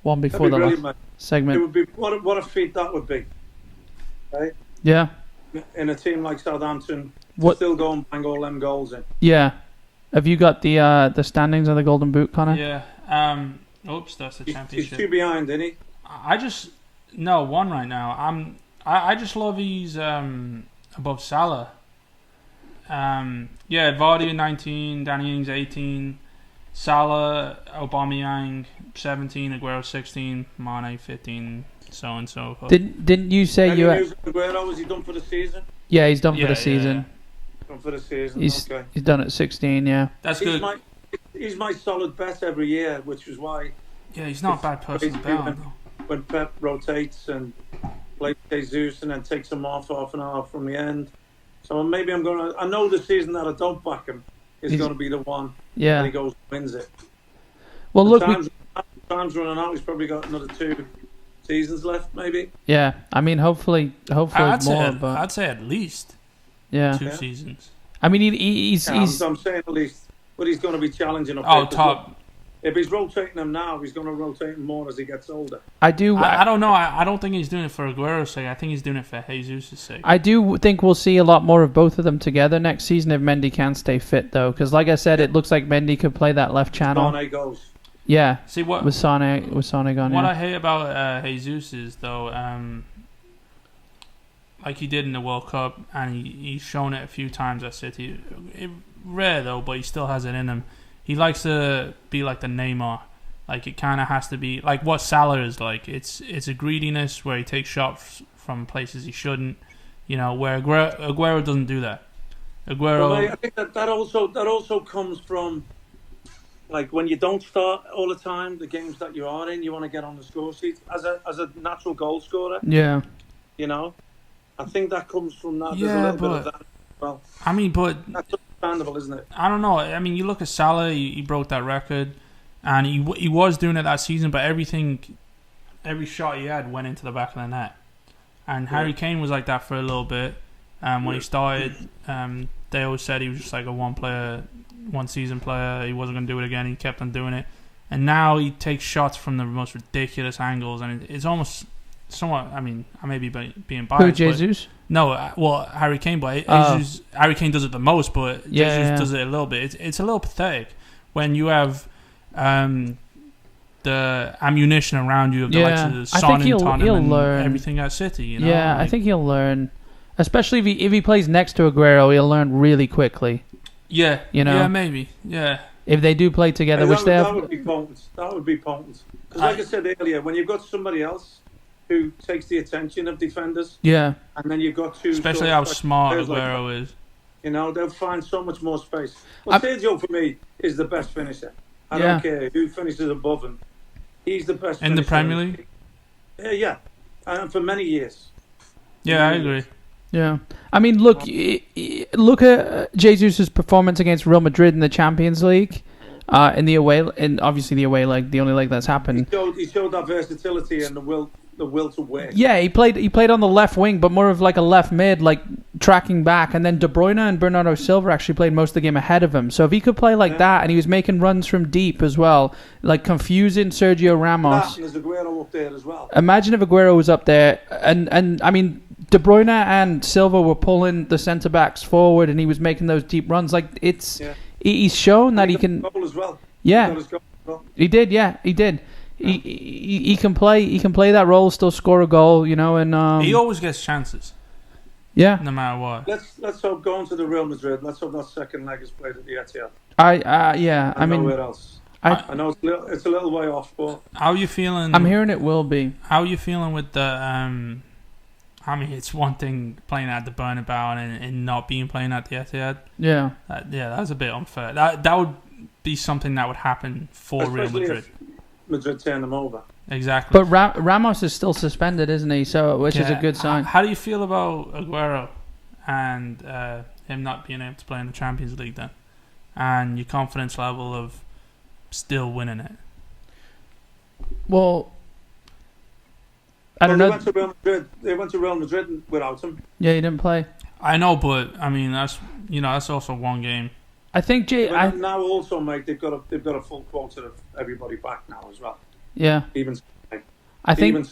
one before That'd the be last brilliant, mate. It segment. would be what a feat that would be, right? Yeah, In a team like Southampton, What- still go and bang all them goals in. yeah. Have you got the standings of the golden boot, Connor? Yeah. Oops, that's the He's championship. 2 behind, isn't he? I just one right now. I just love he's above Salah. Vardy 19, Danny Ings 18, Salah, Aubameyang 17, Aguero 16, Mane 15, so and so forth. Didn't you say Any you? news of Aguero? Was he done for the season? Yeah, he's done for Yeah, the season. Done for the season. He's Okay. he's done at 16. Yeah. That's He's good. he's my solid bet every year, which is why Yeah, he's not a bad person to He's bet on, good. though. when Pep rotates and plays Jesus and then takes him off half an hour from the end. So maybe I'm going to... I know the season that I don't back him is He's- going to be the one Yeah. that he goes and wins it. Well, look. Time's running out. He's probably got another 2 seasons left, maybe. Yeah. I mean, hopefully I'd more. But I'd say at least yeah. 2 Yeah. seasons. I mean, he's Yeah, I'm saying at least, but he's going to be challenging up Oh, there. top. If he's rotating him now, he's going to rotate him more as he gets older. I do. I don't know. I don't think he's doing it for Aguero's sake. I think he's doing it for Jesus' sake. I do think we'll see a lot more of both of them together next season if Mendy can stay fit, though. Because, like I said, it looks like Mendy could play that left channel. Mane goes. Yeah, See what with Sane gone. What Yeah. I hate about Jesus is though, like he did in the World Cup, and he's shown it a few times at City. Rare though, but he still has it in him. He likes to be like the Neymar. Like it kind of has to be like what Salah is like. It's a greediness where he takes shots from places he shouldn't. You know, where Aguero doesn't do that. Aguero. Well, I think that also comes from like when you don't start all the time, the games that you are in, you want to get on the score sheet as a natural goal scorer. Yeah. You know, I think that comes from that. There's Yeah, a little bit of that. Well, I mean, but that's understandable, isn't it? I don't know. I mean, you look at Salah. He broke that record, and he was doing it that season. But every shot he had went into the back of the net. And Harry Kane was like that for a little bit. When he started, they always said he was just like a one season player. He wasn't going to do it again. He kept on doing it, and now he takes shots from the most ridiculous angles, and it's almost somewhat. I mean, I may be being biased. Who, Jesus? No, Harry Kane, but Harry Kane does it the most, but Jesus does it a little bit. It's a little pathetic when you have the ammunition around you of the likes of the Son and Tottenham and learn. everything at City. You know? Yeah, I think he'll learn. Especially if he plays next to Aguero, he'll learn really quickly. Yeah, you know? Yeah, maybe. Yeah. If they do play together, which they have. That would be potent. That would be potent. Because like I said earlier, when you've got somebody else who takes the attention of defenders, Yeah. and then you've got two... Especially sort how of smart players like Aguero that, is. You know, they'll find so much more space. Well, Sergio, for me, is the best finisher. I don't care who finishes above him. He's the best In the finisher. Premier League? Yeah. And for many years. Yeah, I agree. Yeah, I mean, look at Jesus' performance against Real Madrid in the Champions League, in the away, and obviously the away leg, the only leg that's happened. He showed that versatility and the will to win. Yeah, he played on the left wing, but more of like a left mid, like tracking back, and then De Bruyne and Bernardo Silva actually played most of the game ahead of him. So if he could play like that, and he was making runs from deep as well, like confusing Sergio Ramos. And there's Aguero up there as well. Imagine if Aguero was up there, and I mean, De Bruyne and Silva were pulling the centre backs forward, and he was making those deep runs. Like he's shown that he can. Goal as well. Yeah, he got his goal as well. he did. Yeah, he did. He can play. He can play that role, still score a goal. You know, and he always gets chances. Yeah, no matter what. Let's hope going to the Real Madrid. Let's hope that second leg is played at the Etihad. I mean, nowhere else. I know it's a little way off, but how are you feeling? I'm hearing it will be. How are you feeling with the? I mean, it's one thing playing at the Bernabeu and not being playing at the Etihad. Yeah. That's a bit unfair. That would be something that would happen for especially Real Madrid. if Madrid turn them over. Exactly. But Ramos is still suspended, isn't he? So, which is a good sign. How do you feel about Aguero and him not being able to play in the Champions League then, and your confidence level of still winning it? Well, I don't know. They went to Real Madrid without him. Yeah, he didn't play. I know, but I mean that's also one game. I think now also, mate, they've got a full quota of everybody back now as well. Yeah. Even I think. Even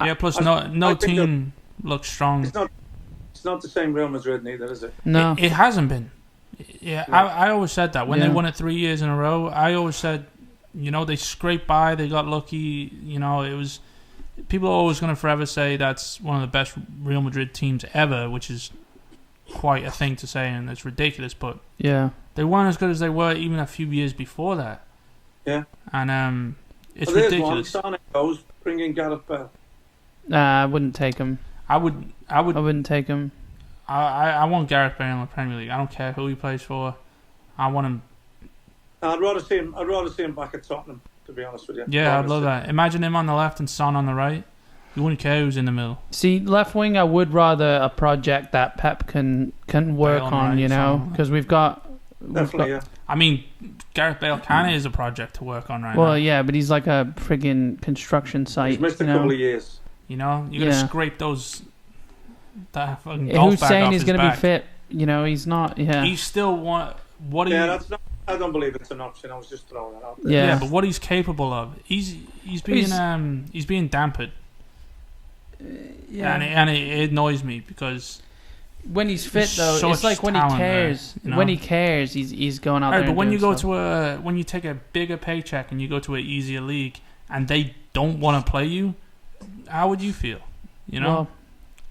yeah. Plus, no team looks strong. It's not the same Real Madrid neither, is it? No, it hasn't been. Yeah, No. I always said that when they won it 3 years in a row. I always said, they scraped by, they got lucky. It was. People are always going to forever say that's one of the best Real Madrid teams ever, which is quite a thing to say, and it's ridiculous. But yeah, they weren't as good as they were even a few years before that. Yeah, and it's there's ridiculous. One. Sane goes, bring in Gareth Bale. I wouldn't take him. I wouldn't take him. I want Gareth Bale in the Premier League. I don't care who he plays for. I want him. I'd rather see him back at Tottenham, to be honest with you. Yeah, I'd love that. Imagine him on the left and Son on the right. You wouldn't care who's in the middle. See, left wing, I would rather a project that Pep can work Bale on, right, because we've got. Definitely, yeah. I mean, Gareth Bale kind of is a project to work on right now. Well, yeah, but he's like a friggin' construction site. He's missed a couple of years. You gotta scrape that fucking golf Who's bag saying off he's his going to be back. fit? He's not. Yeah. He's still I don't believe it's an option. I was just throwing it out there. Yeah. But what he's capable of, he's being dampened. Yeah. And it annoys me because when he's fit, though, such it's like when he talent cares. there, When he cares, he's going out Right, there. but when you go stuff. when you take a bigger paycheck and you go to an easier league and they don't want to play you, how would you feel? Well,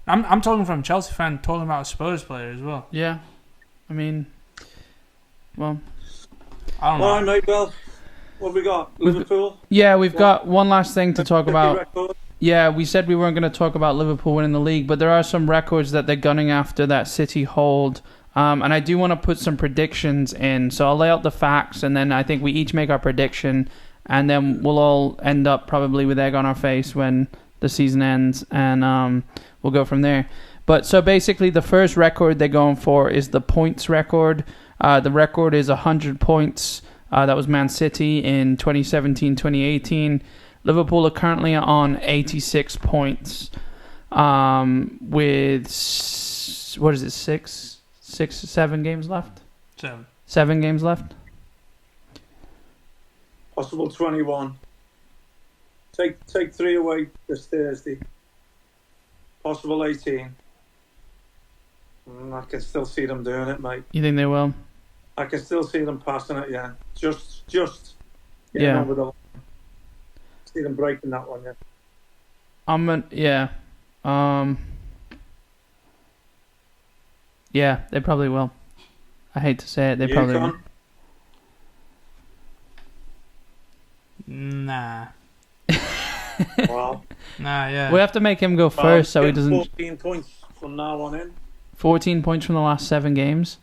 I'm talking from a Chelsea fan, talking about a Spurs player as well. Yeah, I mean, well, I don't know. All right, mate. Well, what have we got? Liverpool. Yeah, we've got one last thing to talk about. Record. Yeah, we said we weren't going to talk about Liverpool winning the league, but there are some records that they're gunning after that City hold. And I do want to put some predictions in. So I'll lay out the facts, and then I think we each make our prediction, and then we'll all end up probably with egg on our face when the season ends, and we'll go from there. But so basically, the first record they're going for is the points record. The record is 100 points. That was Man City in 2017-2018. Liverpool are currently on 86 points with, 7 games left? 7 games left? Possible 21. Take 3 away this Thursday. Possible 18. I can still see them doing it, mate. You think they will? I can still see them passing it, yeah. Just getting Yeah. over the line. See them breaking that one, yeah. Yeah, they probably will. I hate to say it, they probably will. Nah. Well, Nah, yeah. We have to make him go first so he doesn't... 14 points from now on in. 14 points from the last 7 games.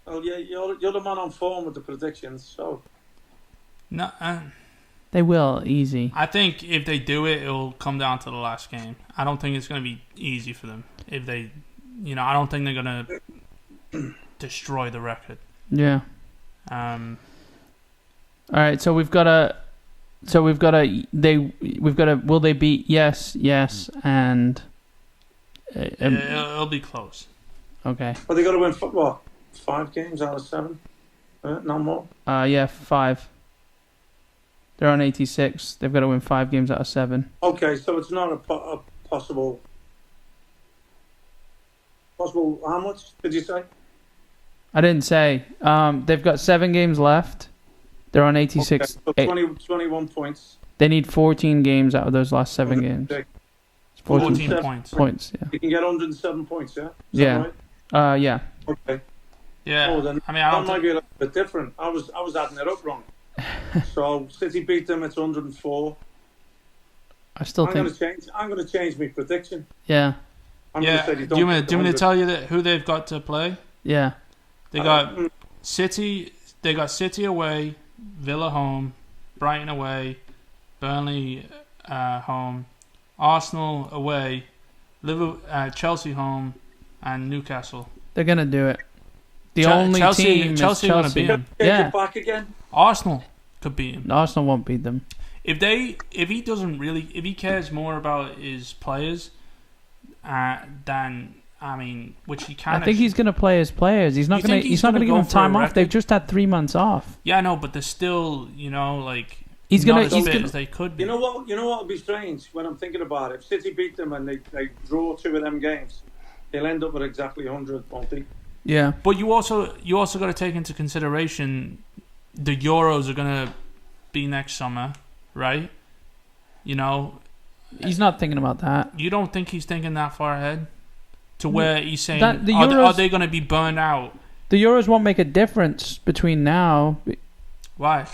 Well, yeah, you're the man on form with the predictions, so... No, They will, easy. I think if they do it, it'll come down to the last game. I don't think it's going to be easy for them. If they, I don't think they're going to destroy the record. Yeah. All right, so we've got a... will they beat yes, and... it'll be close. Okay. But they got to win, 5 games out of 7? No more? Yeah, 5. They're on 86. They've got to win 5 games out of 7. Okay, so it's not a possible... Possible, how much did you say? I didn't say. They've got 7 games left. They're on 86. Okay, so 21 points. They need 14 games out of those last 7 games. 14 points. Points, yeah. You can get 107 points, yeah? Is Yeah. that right? Yeah. Okay. Yeah. Oh, then I mean, I that don't might think... be a little bit different. I was adding it up wrong. So City beat them. It's 104. I still I'm think. going to change my prediction. Yeah. I'm Yeah. going to say Do you want me to tell you who they've got to play? Yeah. They got City. They got City away, Villa home, Brighton away, Burnley home, Arsenal away, Liverpool, Chelsea home, and Newcastle. They're gonna do it. The only team is Chelsea gonna beat them. Yeah. Back again. Arsenal could beat him. Arsenal won't beat them. If he cares more about his players, than which he can. I think he's gonna play his players. He's not gonna give them time off. They've just had 3 months off. Yeah, I know, but they're still, He's not gonna. as He's fit gonna. as they could be. You know what would be strange when I'm thinking about it? If City beat them and they draw 2 of them games, they'll end up with exactly 100, won't they? Yeah. But you also got to take into consideration the Euros are gonna be next summer, right? He's not thinking about that. You don't think he's thinking that far ahead? To where he's saying, are they going to be burned out? The Euros won't make a difference between now. Why?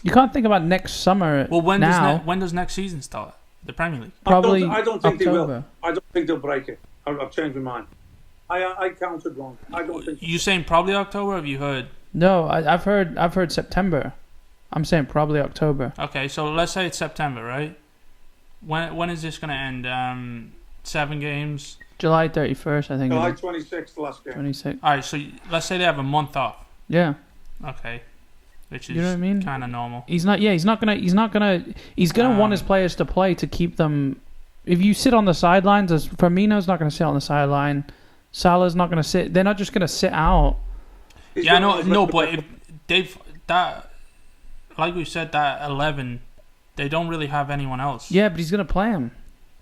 You can't think about next summer. Well, when now. does next season start? The Premier League? Probably I don't think October. they will. I don't think they'll break it. I've changed my mind. I counted wrong. I don't think. You saying probably October? Or have you heard? No, I've heard September. I'm saying probably October. Okay, so let's say it's September, right? When is this going to end? 7 games. July 31st, I think. July 26th, last game. 26. All right, so let's say they have a month off. Yeah. Okay, which is You know what I mean? kind of normal. He's gonna want his players to play to keep them. If you sit on the sidelines, Firmino's not gonna sit on the sideline. Salah's not gonna sit. They're not just gonna sit out. Yeah, no, but if they've that, like we said, that 11, they don't really have anyone else. Yeah, but he's gonna play them.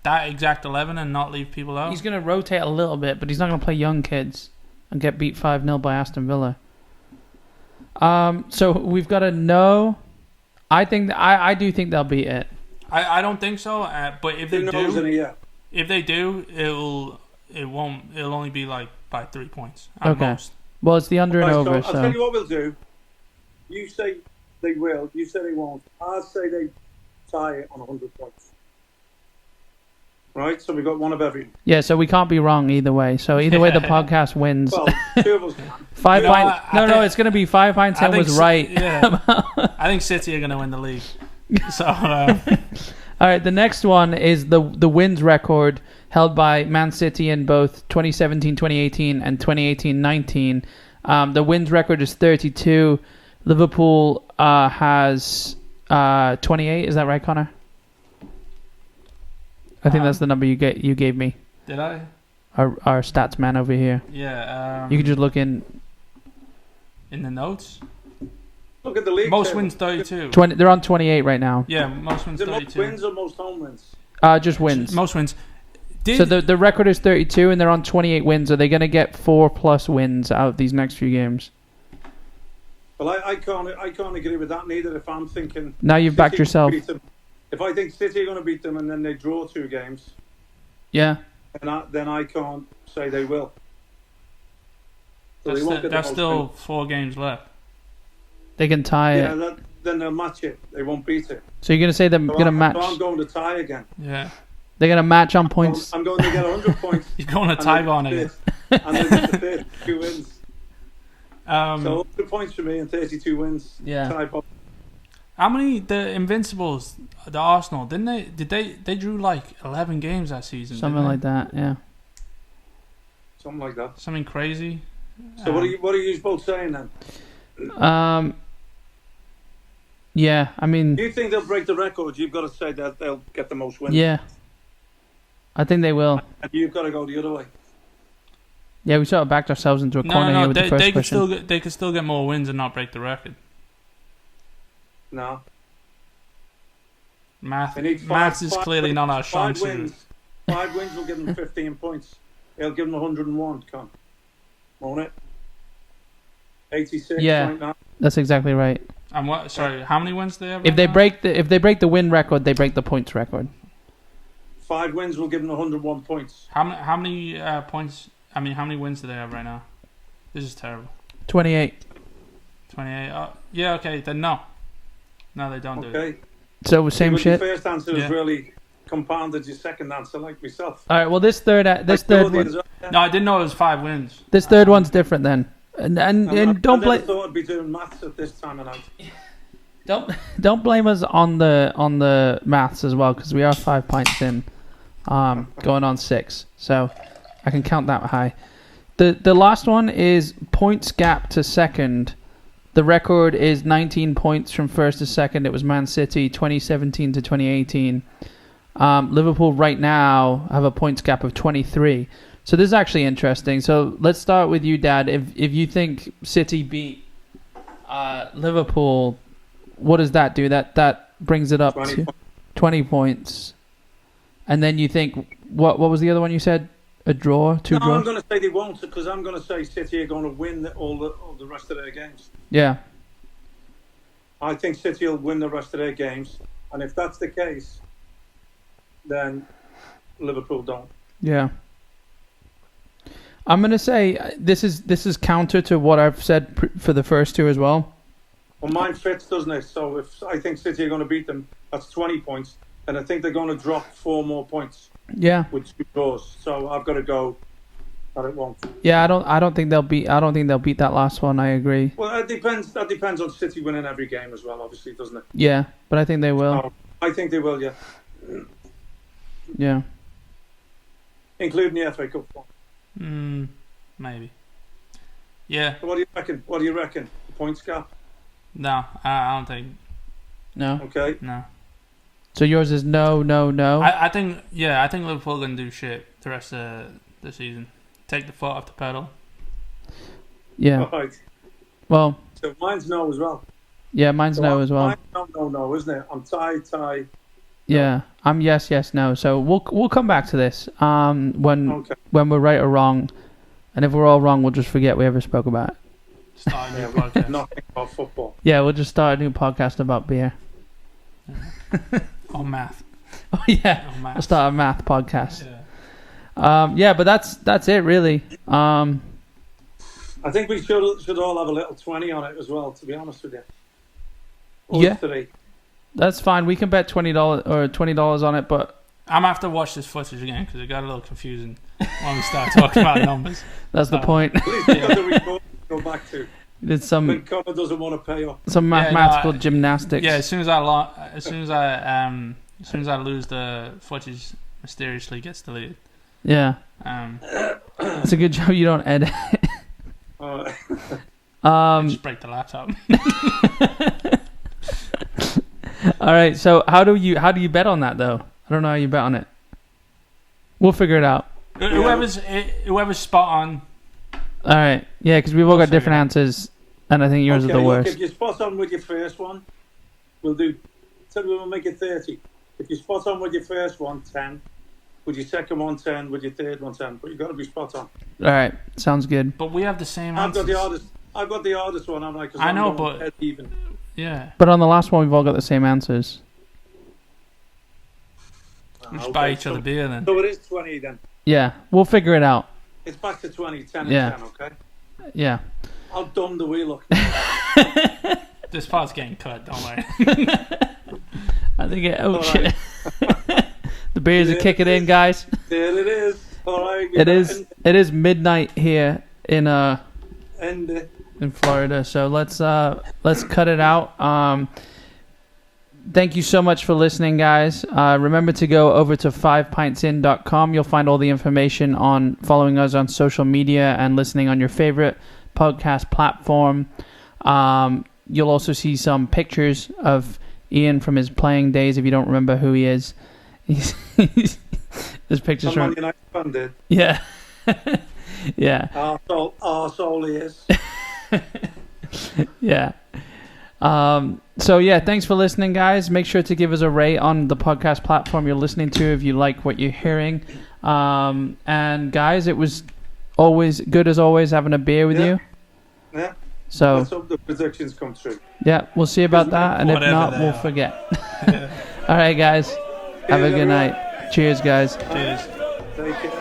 That exact 11 and not leave people out. He's gonna rotate a little bit, but he's not gonna play young kids and get beat 5-0 by Aston Villa. So we've got to know. I do think they'll beat it. I don't think so. But if they do, it'll only be like by 3 points at most. Well, it's the under and over. I'll tell you what we'll do. You say they will. You say they won't. I'll say they tie it on 100 points. Right, so we got one of every. Yeah, so we can't be wrong either way. So either way, the podcast wins. Well, 2 of us can. 5 pints. No, it's going to be 5 pints. 10 was right. Yeah, I think City are going to win the league. So, all right, the next one is the wins record held by Man City in both 2017-2018 and 2018-19. The wins record is 32. Liverpool has 28. Is that right, Connor? I think that's the number you gave me. Did I? Our stats man over here. Yeah. You can just look in the notes. Look at the league. Most wins 32. They're on 28 right now. Yeah, most wins 32. Most wins or most home wins? Just wins. Most wins. So the record is 32 and they're on 28 wins. Are they going to get 4+ wins out of these next few games? Well, I can't agree with that neither. If I'm thinking now you've backed yourself. If I think City are going to beat them and then they draw 2 games, yeah, then I can't say they will. So that's still 4 games left. They can tie it. Yeah, then they'll match it. They won't beat it. So you're going to say they're going to match? So I'm going to tie again. Yeah. They're going to match on points? I'm going to get 100 points. You're going to tie on again. And then get the fifth, 2 wins. So 100 points for me and 32 wins. Yeah. How many the Invincibles, the Arsenal, they drew like 11 games that season. Something like that, yeah. Something like that. Something crazy. So what are you both saying then? Yeah, I mean. Do you think they'll break the record? You've got to say that they'll get the most wins. Yeah. I think they will. And you've got to go the other way. Yeah, we sort of backed ourselves into a corner here with the first question. They could still get more wins and not break the record. No. Maths is clearly not our strong suit. 5 wins will give them 15 points. It'll give them 101, won't it? 86 yeah, right now. That's exactly right. And what? Sorry, how many wins do they have? If they break the win record, they break the points record. 5 wins will give them 101 points. How many points? I mean, how many wins do they have right now? This is terrible. 28. 28. Yeah, okay, then no. No, they don't do it. Okay. So same Your shit. first answer Yeah. has really compounded your second answer, like myself. All right. Well, this third Like one, Jordy as well, yeah. No, I didn't know it was 5 wins. this third one's different then. And I don't never blame thought I'd be doing maths at this time of night. don't blame us on the maths as well, because we are 5 pints in, going on 6. So I can count that high. The last one is points gap to second. The record is 19 points from first to second. It was Man City 2017 to 2018. Liverpool right now have a points gap of 23. So this is actually interesting. So let's start with you, Dad. If you think City beat Liverpool, what does that do? That brings it up 20 to 20 points. And then you think, what was the other one you said? A draw? Two No, draws? I'm going to say they won't, because I'm going to say City are going to win all the rest of their games. Yeah. I think City will win the rest of their games, and if that's the case, then Liverpool don't. Yeah. I'm going to say this is counter to what I've said for the first two as well. Well, mine fits, doesn't it? So if I think City are going to beat them, that's 20 points, and I think they're going to drop 4 more points Yeah. with 2 draws. So I've got to go that it won't. Yeah, I don't think they'll beat that last one. I agree. Well, that depends on City winning every game as well, obviously, doesn't it? Yeah, but I think they will. So I think they will, yeah. Yeah. Including the FA Cup one. Maybe. Yeah. So what do you reckon? What do you reckon? The points gap? No, I don't think. No. Okay. No. So yours is no. I think Liverpool are going to do shit the rest of the season. Take the foot off the pedal. Yeah. Right. Well. So mine's no as well. Yeah, mine's So no as well. Mine's no, isn't it? I'm tie. Yeah, I'm yes, no. So we'll come back to this when we're right or wrong, and if we're all wrong, we'll just forget we ever spoke about it. Start a new podcast. Nothing about football. Yeah, we'll just start a new podcast about beer. Or math. Oh yeah, Or math. we'll start a math podcast. Yeah. Yeah, but that's it really. I think we should all have a little 20 on it as well, to be honest with you. Or Yeah. 3. That's fine. We can bet $20 on it, but I'm going to have to watch this footage again because it got a little confusing when we start talking about numbers. that's the point. At least we've got the report to go back to. Did When some Connor doesn't want to pay up. mathematical gymnastics. Yeah, as soon as I lose, the footage mysteriously gets deleted. Yeah. It's a good job you don't edit. Just break the laptop. All right. So how do you bet on that though? I don't know how you bet on it. We'll figure it out. Whoever's spot on. All right. Yeah, because we've all got different answers, and I think yours are the worst. If you're spot on with your first one, we'll make it 30. If you're spot on with your first one, 10. With your second one, 10. With your third one, 10. But you've got to be spot on. All right. Sounds good. But we have the same I've answers. got the hardest one. I'm like, I know, I'm going but dead even. yeah, But on the last one, we've all got the same answers. we just buy each other beer then. So it is 20 then. Yeah. We'll figure it out. It's back to 20, 10 Yeah. and 10, okay? Yeah. How dumb do we look? This part's getting cut, don't worry. I think it. Oh All shit. The beers are kicking in, guys. There it is. All right. It is midnight here in Florida, so let's cut it out. Thank you so much for listening, guys. Remember to go over to 5pintsin.com. You'll find all the information on following us on social media and listening on your favorite podcast platform. You'll also see some pictures of Ian from his playing days if you don't remember who he is. There's pictures from... United fan did. Yeah. Yeah. Arsehole he is. Yeah. So yeah, thanks for listening, guys. Make sure to give us a rate on the podcast platform you're listening to if you like what you're hearing. And guys, it was always good as always having a beer with you. Yeah. So Let's hope the predictions come true. yeah, we'll see about that, and if Whatever not, they we'll are. forget. All right, guys. Have a good night. Cheers, guys. Cheers. Take it.